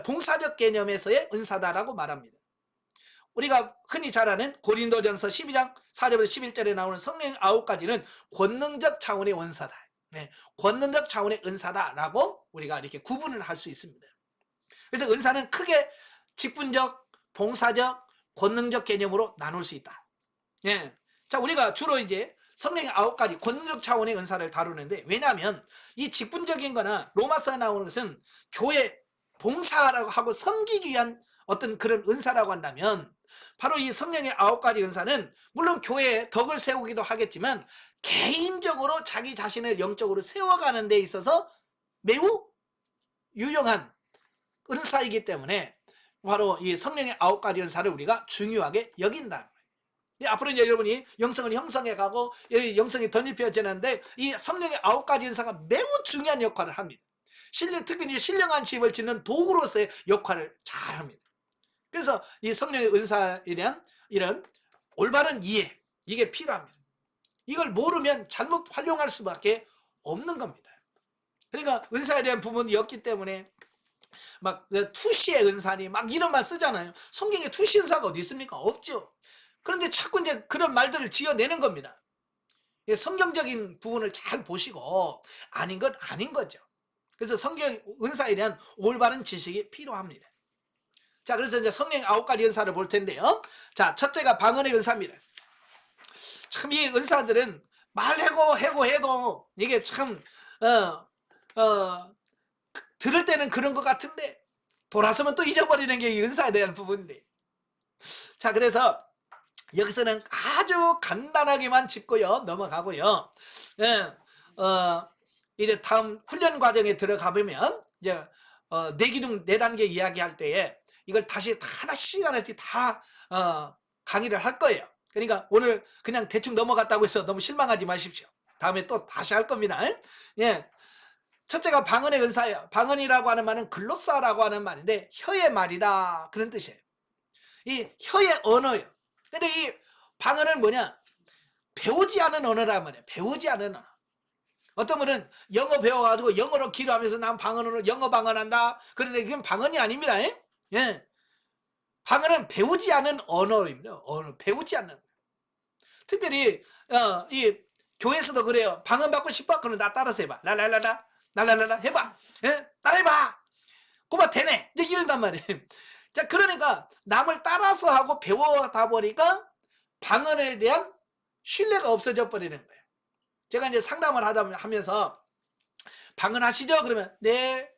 봉사적 개념에서의 은사다라고 말합니다. 우리가 흔히 잘 아는 고린도전서 12장 4절부터 11절에 나오는 성령 9가지는 권능적 차원의 은사다. 네, 권능적 차원의 은사다라고 우리가 이렇게 구분을 할 수 있습니다. 그래서 은사는 크게 직분적, 봉사적, 권능적 개념으로 나눌 수 있다. 예. 자, 우리가 주로 이제 성령의 9가지 권능적 차원의 은사를 다루는데, 왜냐하면 이 직분적인 거나 로마서에 나오는 것은 교회 봉사라고 하고 섬기기 위한 어떤 그런 은사라고 한다면, 바로 이 성령의 9가지 은사는 물론 교회에 덕을 세우기도 하겠지만 개인적으로 자기 자신을 영적으로 세워가는 데 있어서 매우 유용한 은사이기 때문에 바로 이 성령의 9가지 은사를 우리가 중요하게 여긴다. 앞으로 이제 여러분이 영성을 형성해 가고 영성이 덧입혀지는데, 이 성령의 9가지 은사가 매우 중요한 역할을 합니다. 특히 신령한 집을 짓는 도구로서의 역할을 잘 합니다. 그래서 이 성령의 은사에 대한 이런 올바른 이해, 이게 필요합니다. 이걸 모르면 잘못 활용할 수밖에 없는 겁니다. 그러니까 은사에 대한 부분이 없기 때문에 막 투시의 은사니 막 이런 말 쓰잖아요. 성경에 투시 은사가 어디 있습니까? 없죠. 그런데 자꾸 이제 그런 말들을 지어내는 겁니다. 성경적인 부분을 잘 보시고 아닌 건 아닌 거죠. 그래서 성경 은사에 대한 올바른 지식이 필요합니다. 자, 그래서 이제 성령의 9가지 은사를 볼 텐데요. 자, 첫째가 방언의 은사입니다. 참 이 은사들은 말하고 해도 이게 참 들을 때는 그런 것 같은데 돌아서면 또 잊어버리는 게 이 은사에 대한 부분인데. 자, 그래서 여기서는 아주 간단하게만 짚고요, 넘어가고요. 이제 다음 훈련 과정에 들어가 보면 이제 내기둥 4단계 이야기할 때에 이걸 다시 하나씩 다 강의를 할 거예요. 그러니까 오늘 그냥 대충 넘어갔다고 해서 너무 실망하지 마십시오. 다음에 또 다시 할 겁니다. 예. 첫째가 방언의 은사예요. 방언이라고 하는 말은 글로사라고 하는 말인데 혀의 말이다, 그런 뜻이에요. 이 혀의 언어예요. 근데 이 방언은 뭐냐? 배우지 않은 언어란 말이에요. 배우지 않은 언어. 어떤 분은 영어 배워가지고 영어로 기도하면서 난 방언으로 영어 방언한다. 그런데 그건 방언이 아닙니다. 예. 방언은 배우지 않은 언어입니다. 배우지 않는. 특별히 이 교회에서도 그래요. 방언 받고 싶어? 그럼 나 따라서 해봐. 랄랄라 해봐. 예? 따라해봐. 그만 되네. 이제 이런단 말이에요. 자, 그러니까 남을 따라서 하고 배워다 보니까 방언에 대한 신뢰가 없어져 버리는 거예요. 제가 이제 상담을 하면서 방언하시죠? 그러면 네.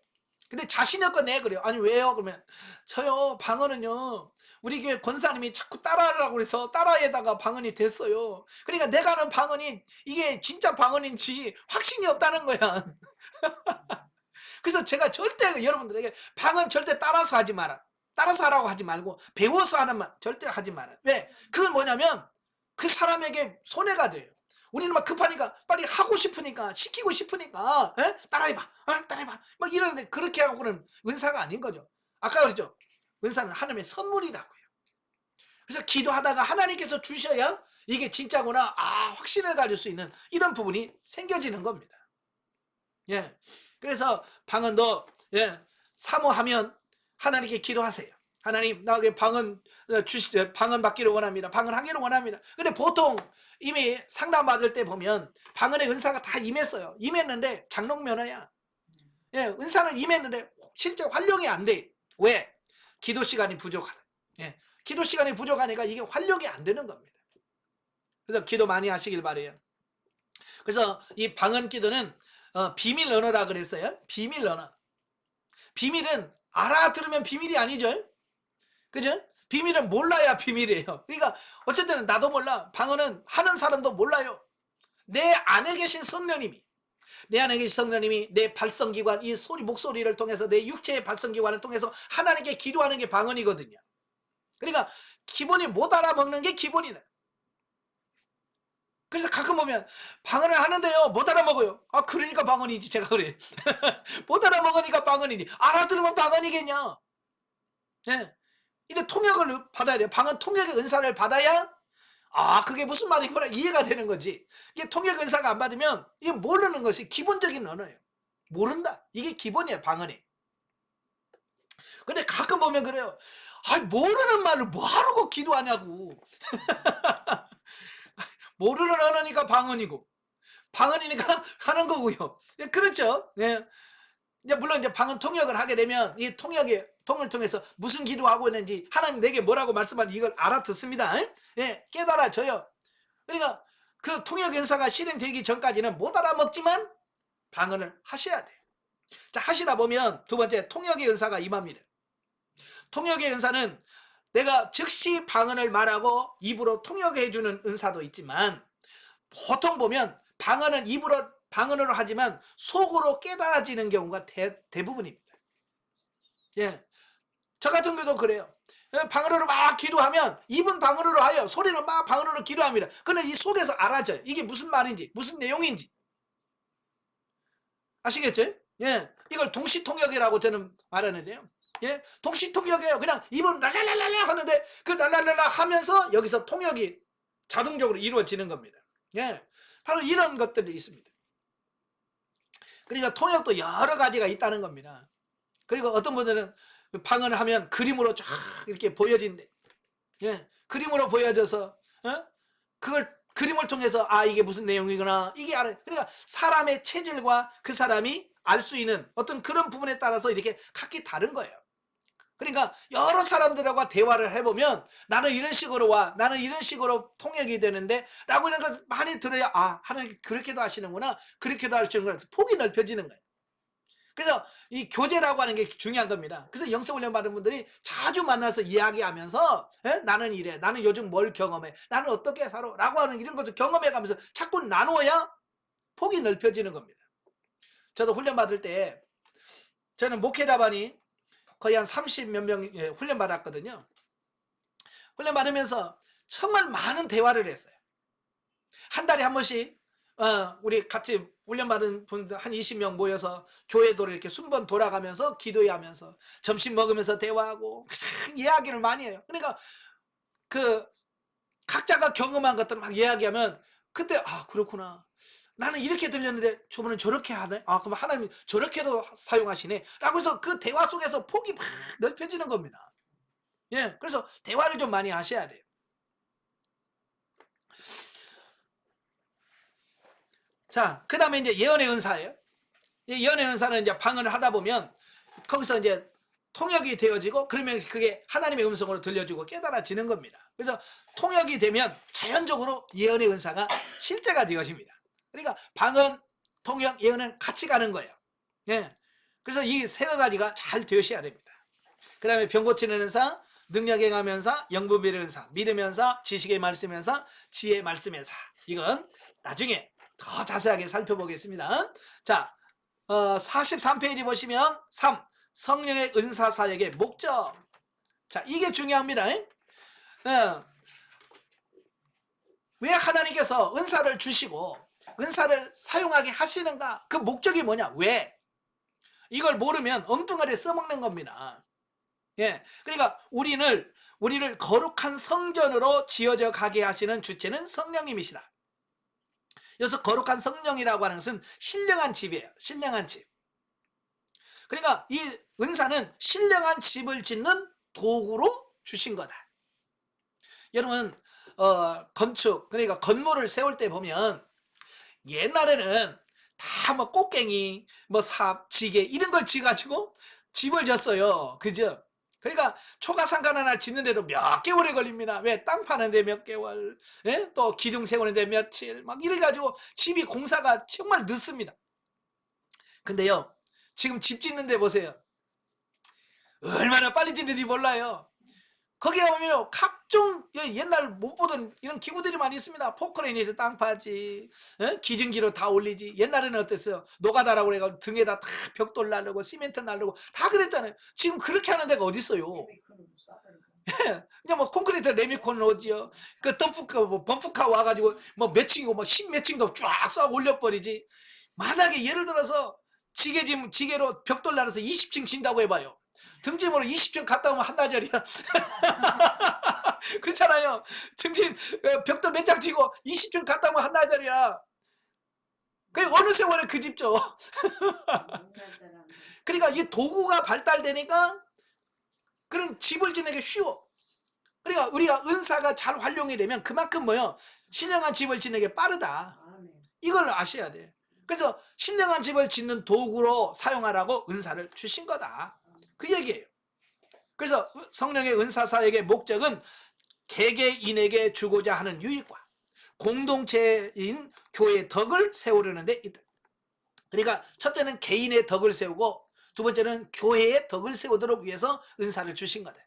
근데 자신이 없고 네 그래요. 아니 왜요? 그러면 저요 방언은요 우리 교회 권사님이 자꾸 따라하라고 그래서 따라에다가 방언이 됐어요. 그러니까 내가 하는 방언이 이게 진짜 방언인지 확신이 없다는 거야. 그래서 제가 절대 여러분들에게 방언 절대 따라서 하지 마라. 따라서 하라고 하지 말고 배워서 하는 말 절대 하지 마라. 왜? 그건 뭐냐면 그 사람에게 손해가 돼요. 우리는 막 급하니까 빨리 하고 싶으니까 시키고 싶으니까 따라해봐 따라해봐 막 이러는데 그렇게 하고는 은사가 아닌 거죠. 아까 그랬죠. 은사는 하나님의 선물이라고요. 그래서 기도하다가 하나님께서 주셔야 이게 진짜구나 확신을 가질 수 있는 이런 부분이 생겨지는 겁니다. 예. 그래서 방언도 사모하면 하나님께 기도하세요. 하나님 나에게 방언 방언 받기를 원합니다. 방언 하기를 원합니다. 근데 보통 이미 상담 받을 때 보면 방언의 은사가 다 임했어요. 임했는데 장롱면허야. 예, 은사는 임했는데 실제 활용이 안 돼. 왜? 기도 시간이 부족하다. 예, 기도 시간이 부족하니까 이게 활용이 안 되는 겁니다. 그래서 기도 많이 하시길 바래요. 그래서 이 방언 기도는 비밀 언어라 그랬어요. 비밀 언어. 비밀은 알아들으면 비밀이 아니죠. 그죠? 비밀은 몰라야 비밀이에요. 그러니까 어쨌든 나도 몰라. 방언은 하는 사람도 몰라요. 내 안에 계신 성령님이 내 발성기관, 이 목소리를 통해서 내 육체의 발성기관을 통해서 하나님께 기도하는 게 방언이거든요. 그러니까 기본이 못 알아먹는 게 기본이다. 그래서 가끔 보면 방언을 하는데요 못 알아먹어요. 그러니까 방언이지. 제가 그래. 못 알아먹으니까 방언이니. 알아들으면 방언이겠냐. 네. 이제 통역을 받아야 돼요. 방언 통역의 은사를 받아야 그게 무슨 말이구나 이해가 되는 거지. 이게 통역 은사가 안 받으면 이게 모르는 것이 기본적인 언어예요. 모른다. 이게 기본이에요, 방언이. 근데 가끔 보면 그래요. 모르는 말을 뭐하러 기도하냐고. 모르는 언어니까 방언이고, 방언이니까 하는 거고요. 예, 그렇죠. 예. 이제 물론 이제 방언 통역을 하게 되면 이 통역의 통을 통해서 무슨 기도하고 있는지 하나님 내게 뭐라고 말씀하는지 이걸 알아듣습니다. 예, 깨달아져요. 그러니까 그 통역 연사가 실행되기 전까지는 못 알아먹지만 방언을 하셔야 돼요. 자, 하시다 보면 두 번째 통역의 은사가 임합니다. 통역의 은사는 내가 즉시 방언을 말하고 입으로 통역해 주는 은사도 있지만, 보통 보면 방언은 입으로 방언으로 하지만 속으로 깨달아지는 경우가 대부분입니다. 예, 저 같은 경우도 그래요. 방언으로 막 기도하면 입은 방언으로 하여 소리는 막 방언으로 기도합니다. 그런데 이 속에서 알아져요. 이게 무슨 말인지 무슨 내용인지 아시겠죠? 예, 이걸 동시통역이라고 저는 말하는데요. 예, 동시통역이에요. 그냥 입은 랄랄랄랄라 하는데 그 랄랄랄라 하면서 여기서 통역이 자동적으로 이루어지는 겁니다. 예, 바로 이런 것들이 있습니다. 그러니까 통역도 여러 가지가 있다는 겁니다. 그리고 어떤 분들은 방언을 하면 그림으로 쫙 이렇게 보여진대. 예, 그림으로 보여져서 그걸 그림을 통해서 이게 무슨 내용이구나 이게 알아요. 그러니까 사람의 체질과 그 사람이 알 수 있는 어떤 그런 부분에 따라서 이렇게 각기 다른 거예요. 그러니까 여러 사람들과 대화를 해보면 나는 이런 식으로 나는 이런 식으로 통역이 되는데 라고 이런 걸 많이 들어야 하나님 그렇게도 하시는구나, 그렇게도 하시는구나, 폭이 넓혀지는 거예요. 그래서 이 교제라고 하는 게 중요한 겁니다. 그래서 영성훈련 받은 분들이 자주 만나서 이야기하면서 나는 이래, 나는 요즘 뭘 경험해, 나는 어떻게 살아 라고 하는 이런 것을 경험해가면서 자꾸 나누어야 폭이 넓혀지는 겁니다. 저도 훈련 받을 때 저는 목회자반이 거의 한 30몇 명 훈련 받았거든요. 훈련 받으면서 정말 많은 대화를 했어요. 한 달에 한 번씩 우리 같이 훈련 받은 분들 한 20명 모여서 교회도로 이렇게 순번 돌아가면서 기도하면서 점심 먹으면서 대화하고 이야기를 많이 해요. 그러니까 그 각자가 경험한 것들을 막 이야기하면 그때 그렇구나, 나는 이렇게 들렸는데 저분은 저렇게 하네, 그럼 하나님이 저렇게도 사용하시네 라고 해서 그 대화 속에서 폭이 막 넓혀지는 겁니다. 예, 그래서 대화를 좀 많이 하셔야 돼요. 자, 그 다음에 이제 예언의 은사예요. 예언의 은사는 이제 방언을 하다 보면 거기서 이제 통역이 되어지고, 그러면 그게 하나님의 음성으로 들려주고 깨달아지는 겁니다. 그래서 통역이 되면 자연적으로 예언의 은사가 실제가 되어집니다. 그러니까 방언, 통역, 예언은 같이 가는 거예요. 예. 그래서 이 세 가지가 잘 되셔야 됩니다. 그 다음에 병 고치는 은사, 능력 행하는 은사, 영분 비례 은사, 믿음의 은사, 지식의 말씀 은사, 지혜의 말씀 은사. 이건 나중에 더 자세하게 살펴보겠습니다. 자, 43페이지 보시면 3. 성령의 은사 사역의 목적. 자, 이게 중요합니다. 왜 하나님께서 은사를 주시고 은사를 사용하게 하시는가? 그 목적이 뭐냐? 왜? 이걸 모르면 엉뚱하게 써먹는 겁니다. 예, 그러니까 우리를 거룩한 성전으로 지어져 가게 하시는 주체는 성령님이시다. 여기서 거룩한 성령이라고 하는 것은 신령한 집이에요. 신령한 집. 그러니까 이 은사는 신령한 집을 짓는 도구로 주신 거다. 여러분 건축, 그러니까 건물을 세울 때 보면 옛날에는 다 뭐 꽃갱이, 뭐 삽, 지게 이런 걸 지가지고 집을 졌어요. 그죠? 그러니까 초가상가 하나 짓는데도 몇 개월이 걸립니다. 왜? 땅 파는데 몇 개월, 또 기둥 세우는데 며칠, 막 이래가지고 집이 공사가 정말 늦습니다. 근데요, 지금 집 짓는데 보세요. 얼마나 빨리 짓는지 몰라요. 거기 가보면 각종 옛날 못 보던 이런 기구들이 많이 있습니다. 포크레인에서 땅 파지, 기증기로 다 올리지. 옛날에는 어땠어요? 노가다라고 그래가지고 등에다 다 벽돌 날르고 시멘트 날르고 다 그랬잖아요. 지금 그렇게 하는 데가 어디 있어요? 그냥 뭐 콘크리트 레미콘 오지요. 그 범프카 와가지고 뭐 몇 층이고 뭐 10몇 층도 쫙 쏴 올려버리지. 만약에 예를 들어서 지게로 벽돌 날아서 20층 진다고 해봐요. 등짐으로 20층 갔다 오면 한 달 전이야. 그렇잖아요. 등진 벽돌 몇 장 치고 20층 갔다 오면 한나절이야. 그 어느 세월에 그 집죠. 옛날 사람. 그러니까 이 도구가 발달되니까 그런 집을 짓는 게 쉬워. 그러니까 우리가 은사가 잘 활용이 되면 그만큼 뭐요? 신령한 집을 짓는 게 빠르다. 아멘. 이걸 아셔야 돼. 그래서 신령한 집을 짓는 도구로 사용하라고 은사를 주신 거다. 그 얘기예요. 그래서 성령의 은사 사역의 목적은 개개인에게 주고자 하는 유익과 공동체인 교회의 덕을 세우려는 데 있다. 그러니까 첫째는 개인의 덕을 세우고 두 번째는 교회의 덕을 세우도록 위해서 은사를 주신 거다.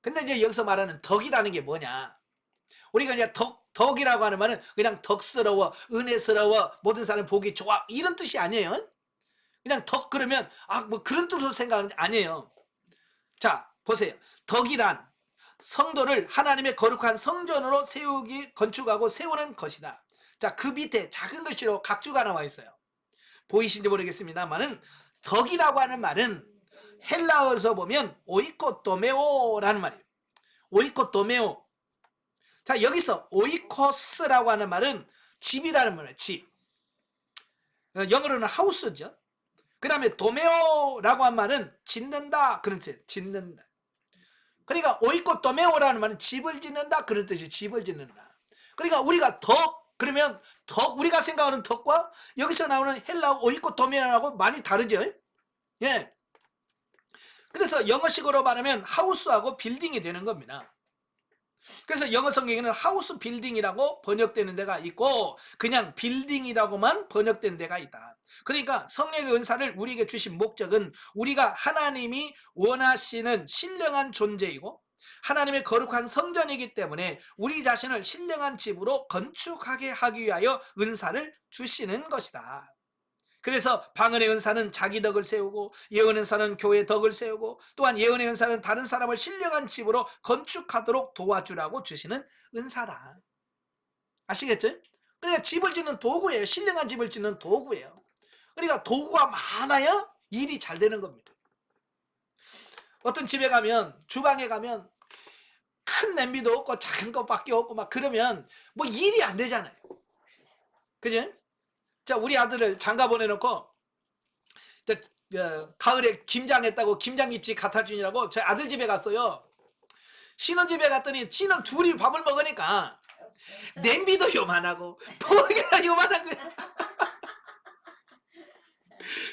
근데 이제 여기서 말하는 덕이라는 게 뭐냐? 우리가 이제 덕이라고 하는 말은 그냥 덕스러워, 은혜스러워, 모든 사람 보기 좋아 이런 뜻이 아니에요. 그냥 덕 그러면 뭐 그런 뜻으로 생각하는 게 아니에요. 자, 보세요. 덕이란 성도를 하나님의 거룩한 성전으로 건축하고 세우는 것이다. 자, 그 밑에 작은 글씨로 각주가 나와 있어요. 보이신지 모르겠습니다만은 덕이라고 하는 말은 헬라어에서 보면 오이코도메오라는 말이에요. 오이코도메오. 자, 여기서 오이코스라고 하는 말은 집이라는 말이에요. 집. 영어로는 하우스죠. 그 다음에 도메오라고 한 말은 짓는다 그런 뜻이에요. 짓는다. 그러니까 오이코도메오라는 말은 집을 짓는다 그런 뜻이에요. 집을 짓는다. 그러니까 우리가 덕 그러면 우리가 생각하는 덕과 여기서 나오는 헬라어 오이코도메오라고 많이 다르죠. 예. 그래서 영어식으로 말하면 하우스하고 빌딩이 되는 겁니다. 그래서 영어 성경에는 하우스 빌딩이라고 번역되는 데가 있고 그냥 빌딩이라고만 번역된 데가 있다. 그러니까 성령의 은사를 우리에게 주신 목적은 우리가 하나님이 원하시는 신령한 존재이고 하나님의 거룩한 성전이기 때문에 우리 자신을 신령한 집으로 건축하게 하기 위하여 은사를 주시는 것이다. 그래서 방언의 은사는 자기 덕을 세우고 예언의 은사는 교회의 덕을 세우고 또한 예언의 은사는 다른 사람을 신령한 집으로 건축하도록 도와주라고 주시는 은사다. 아시겠죠? 그러니까 집을 짓는 도구예요. 신령한 집을 짓는 도구예요. 그러니까 도구가 많아야 일이 잘 되는 겁니다. 어떤 집에 가면 주방에 가면 큰 냄비도 없고 작은 것밖에 없고 막 그러면 뭐 일이 안 되잖아요. 그죠? 자, 우리 아들을 장가 보내놓고 가을에 김장했다고 김장김치 갖다 주느라고 제 아들 집에 갔어요. 신혼집에 갔더니 신혼 둘이 밥을 먹으니까 냄비도 요만하고 포기가 요만한 거야.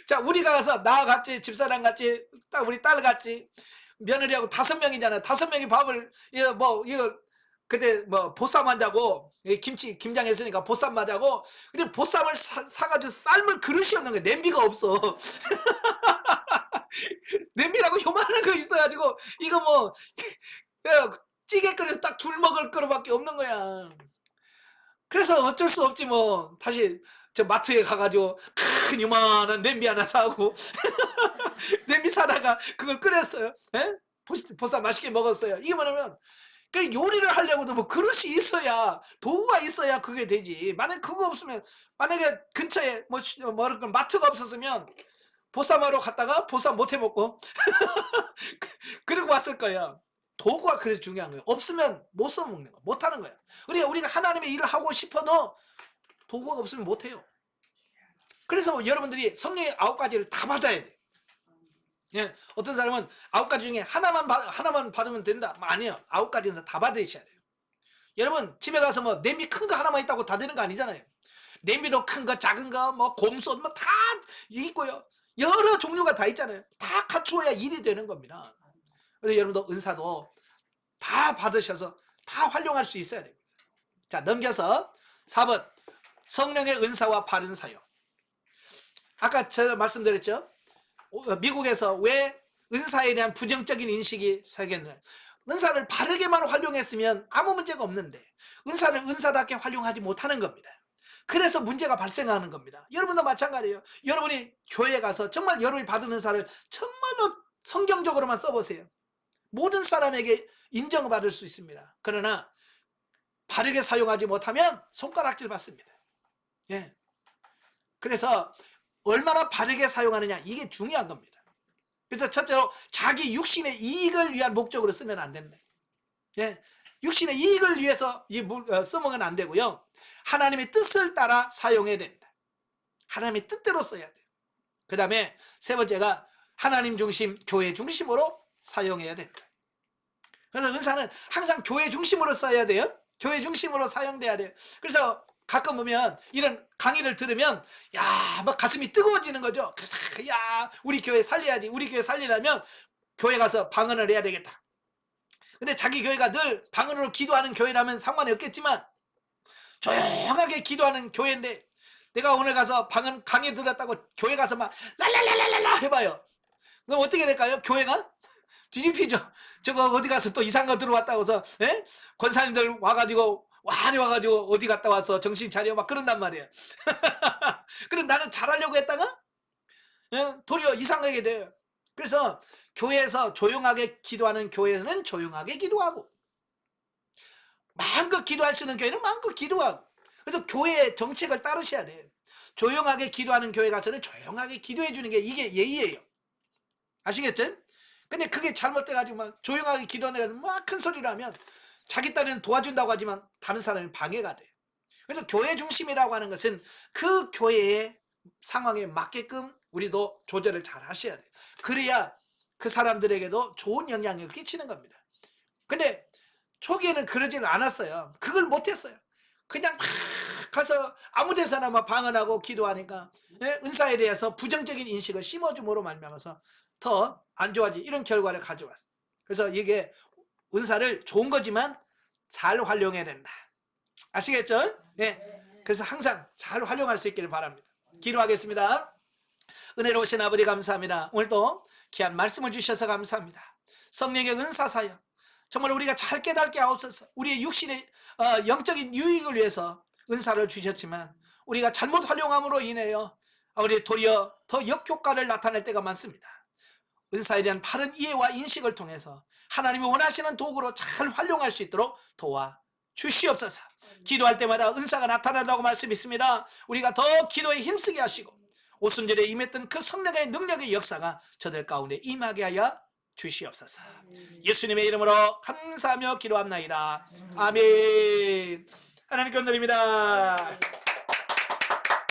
자, 우리가 가서 나 같이 집사람 같이 딱 우리 딸 같이 며느리하고 5명이잖아. 5명이 밥을 이거 그때 보쌈 한다고 김장했으니까 보쌈 하자고. 근데 보쌈을 사가지고 삶을 그릇이 없는 거야. 냄비가 없어. 냄비라고 요만한 거 있어가지고 이거 찌개 끓여서 딱 둘 먹을 거로밖에 없는 거야. 그래서 어쩔 수 없지 다시 저 마트에 가가지고 큰 요만한 냄비 하나 사고 냄비 사다가 그걸 끓였어요. 보쌈 맛있게 먹었어요. 이게 뭐냐면 그 요리를 하려고도 그릇이 있어야 도구가 있어야 그게 되지. 만약 그거 없으면 만약에 근처에 마트가 없었으면 보쌈하러 갔다가 보쌈 못 해 먹고 그러고 왔을 거야. 도구가 그래서 중요한 거예요. 없으면 못 써먹는 거, 못 하는 거야. 우리가 하나님의 일을 하고 싶어도 도구가 없으면 못 해요. 그래서 여러분들이 성령의 9가지를 다 받아야 돼. 예, 어떤 사람은 9가지 중에 하나만 받으면 된다. 아니에요. 9가지는 다 받으셔야 돼요. 여러분 집에 가서 냄비 큰 거 하나만 있다고 다 되는 거 아니잖아요. 냄비도 큰 거, 작은 거, 곰솥 다 있고요. 여러 종류가 다 있잖아요. 다 갖추어야 일이 되는 겁니다. 그래서 여러분도 은사도 다 받으셔서 다 활용할 수 있어야 됩니다. 자, 넘겨서 4번 성령의 은사와 바른 사역. 아까 제가 말씀드렸죠. 미국에서 왜 은사에 대한 부정적인 인식이 생겼냐. 은사를 바르게만 활용했으면 아무 문제가 없는데 은사를 은사답게 활용하지 못하는 겁니다. 그래서 문제가 발생하는 겁니다. 여러분도 마찬가지예요. 여러분이 교회에 가서 정말 여러분이 받은 은사를 정말로 성경적으로만 써보세요. 모든 사람에게 인정을 받을 수 있습니다. 그러나 바르게 사용하지 못하면 손가락질 받습니다. 예. 그래서 얼마나 바르게 사용하느냐 이게 중요한 겁니다. 그래서 첫째로 자기 육신의 이익을 위한 목적으로 쓰면 안 된다. 예, 육신의 이익을 위해서 써먹으면 안 되고요. 하나님의 뜻을 따라 사용해야 된다. 하나님의 뜻대로 써야 돼요. 그 다음에 세 번째가 하나님 중심, 교회 중심으로 사용해야 된다. 그래서 은사는 항상 교회 중심으로 써야 돼요. 교회 중심으로 사용돼야 돼요. 그래서 가끔 보면 이런 강의를 들으면 야, 막 가슴이 뜨거워지는 거죠. 그래서 야, 우리 교회 살려야지. 우리 교회 살리려면 교회 가서 방언을 해야 되겠다. 근데 자기 교회가 늘 방언으로 기도하는 교회라면 상관이 없겠지만 조용하게 기도하는 교회인데 내가 오늘 가서 방언 강의 들었다고 교회 가서 막 랄랄랄랄라 해봐요. 그럼 어떻게 될까요? 교회가 뒤집히죠. 저거 어디 가서 또 이상한 거 들어왔다고 해서 에? 권사님들 와가지고 와리 와가지고 어디 갔다 와서 정신 차려 막 그런단 말이에요. 그럼 나는 잘하려고 했다가 도리어 이상하게 돼요. 그래서 교회에서 조용하게 기도하는 교회에서는 조용하게 기도하고 마음껏 기도할 수 있는 교회는 마음껏 기도하고, 그래서 교회의 정책을 따르셔야 돼요. 조용하게 기도하는 교회 가서는 조용하게 기도해 주는 게 이게 예의예요. 아시겠죠? 근데 그게 잘못돼가지고 막 조용하게 기도하는 막 큰 소리를 하면 자기 딴에는 도와준다고 하지만 다른 사람이 방해가 돼요. 그래서 교회 중심이라고 하는 것은 그 교회의 상황에 맞게끔 우리도 조절을 잘 하셔야 돼요. 그래야 그 사람들에게도 좋은 영향력을 끼치는 겁니다. 근데 초기에는 그러지는 않았어요. 그걸 못했어요. 그냥 막 가서 아무 데서나 막 방언하고 기도하니까 은사에 대해서 부정적인 인식을 심어줌으로 말미암아서 더 안 좋아지 이런 결과를 가져왔어요. 그래서 이게 은사를 좋은 거지만 잘 활용해야 된다. 아시겠죠? 네. 그래서 항상 잘 활용할 수 있기를 바랍니다. 기도하겠습니다. 은혜로우신 아버지 감사합니다. 오늘도 귀한 말씀을 주셔서 감사합니다. 성령의 은사 사역 정말 우리가 잘 깨닫게 하옵소서. 우리의 육신의 영적인 유익을 위해서 은사를 주셨지만 우리가 잘못 활용함으로 인하여 우리 도리어 더 역효과를 나타낼 때가 많습니다. 은사에 대한 바른 이해와 인식을 통해서 하나님이 원하시는 도구로 잘 활용할 수 있도록 도와 주시옵소서. 기도할 때마다 은사가 나타난다고 말씀있습니다. 우리가 더 기도에 힘쓰게 하시고 오순절에 임했던 그 성령의 능력의 역사가 저들 가운데 임하게 하여 주시옵소서. 예수님의 이름으로 감사하며 기도합나이다. 아멘. 하나님께 감사드립니다.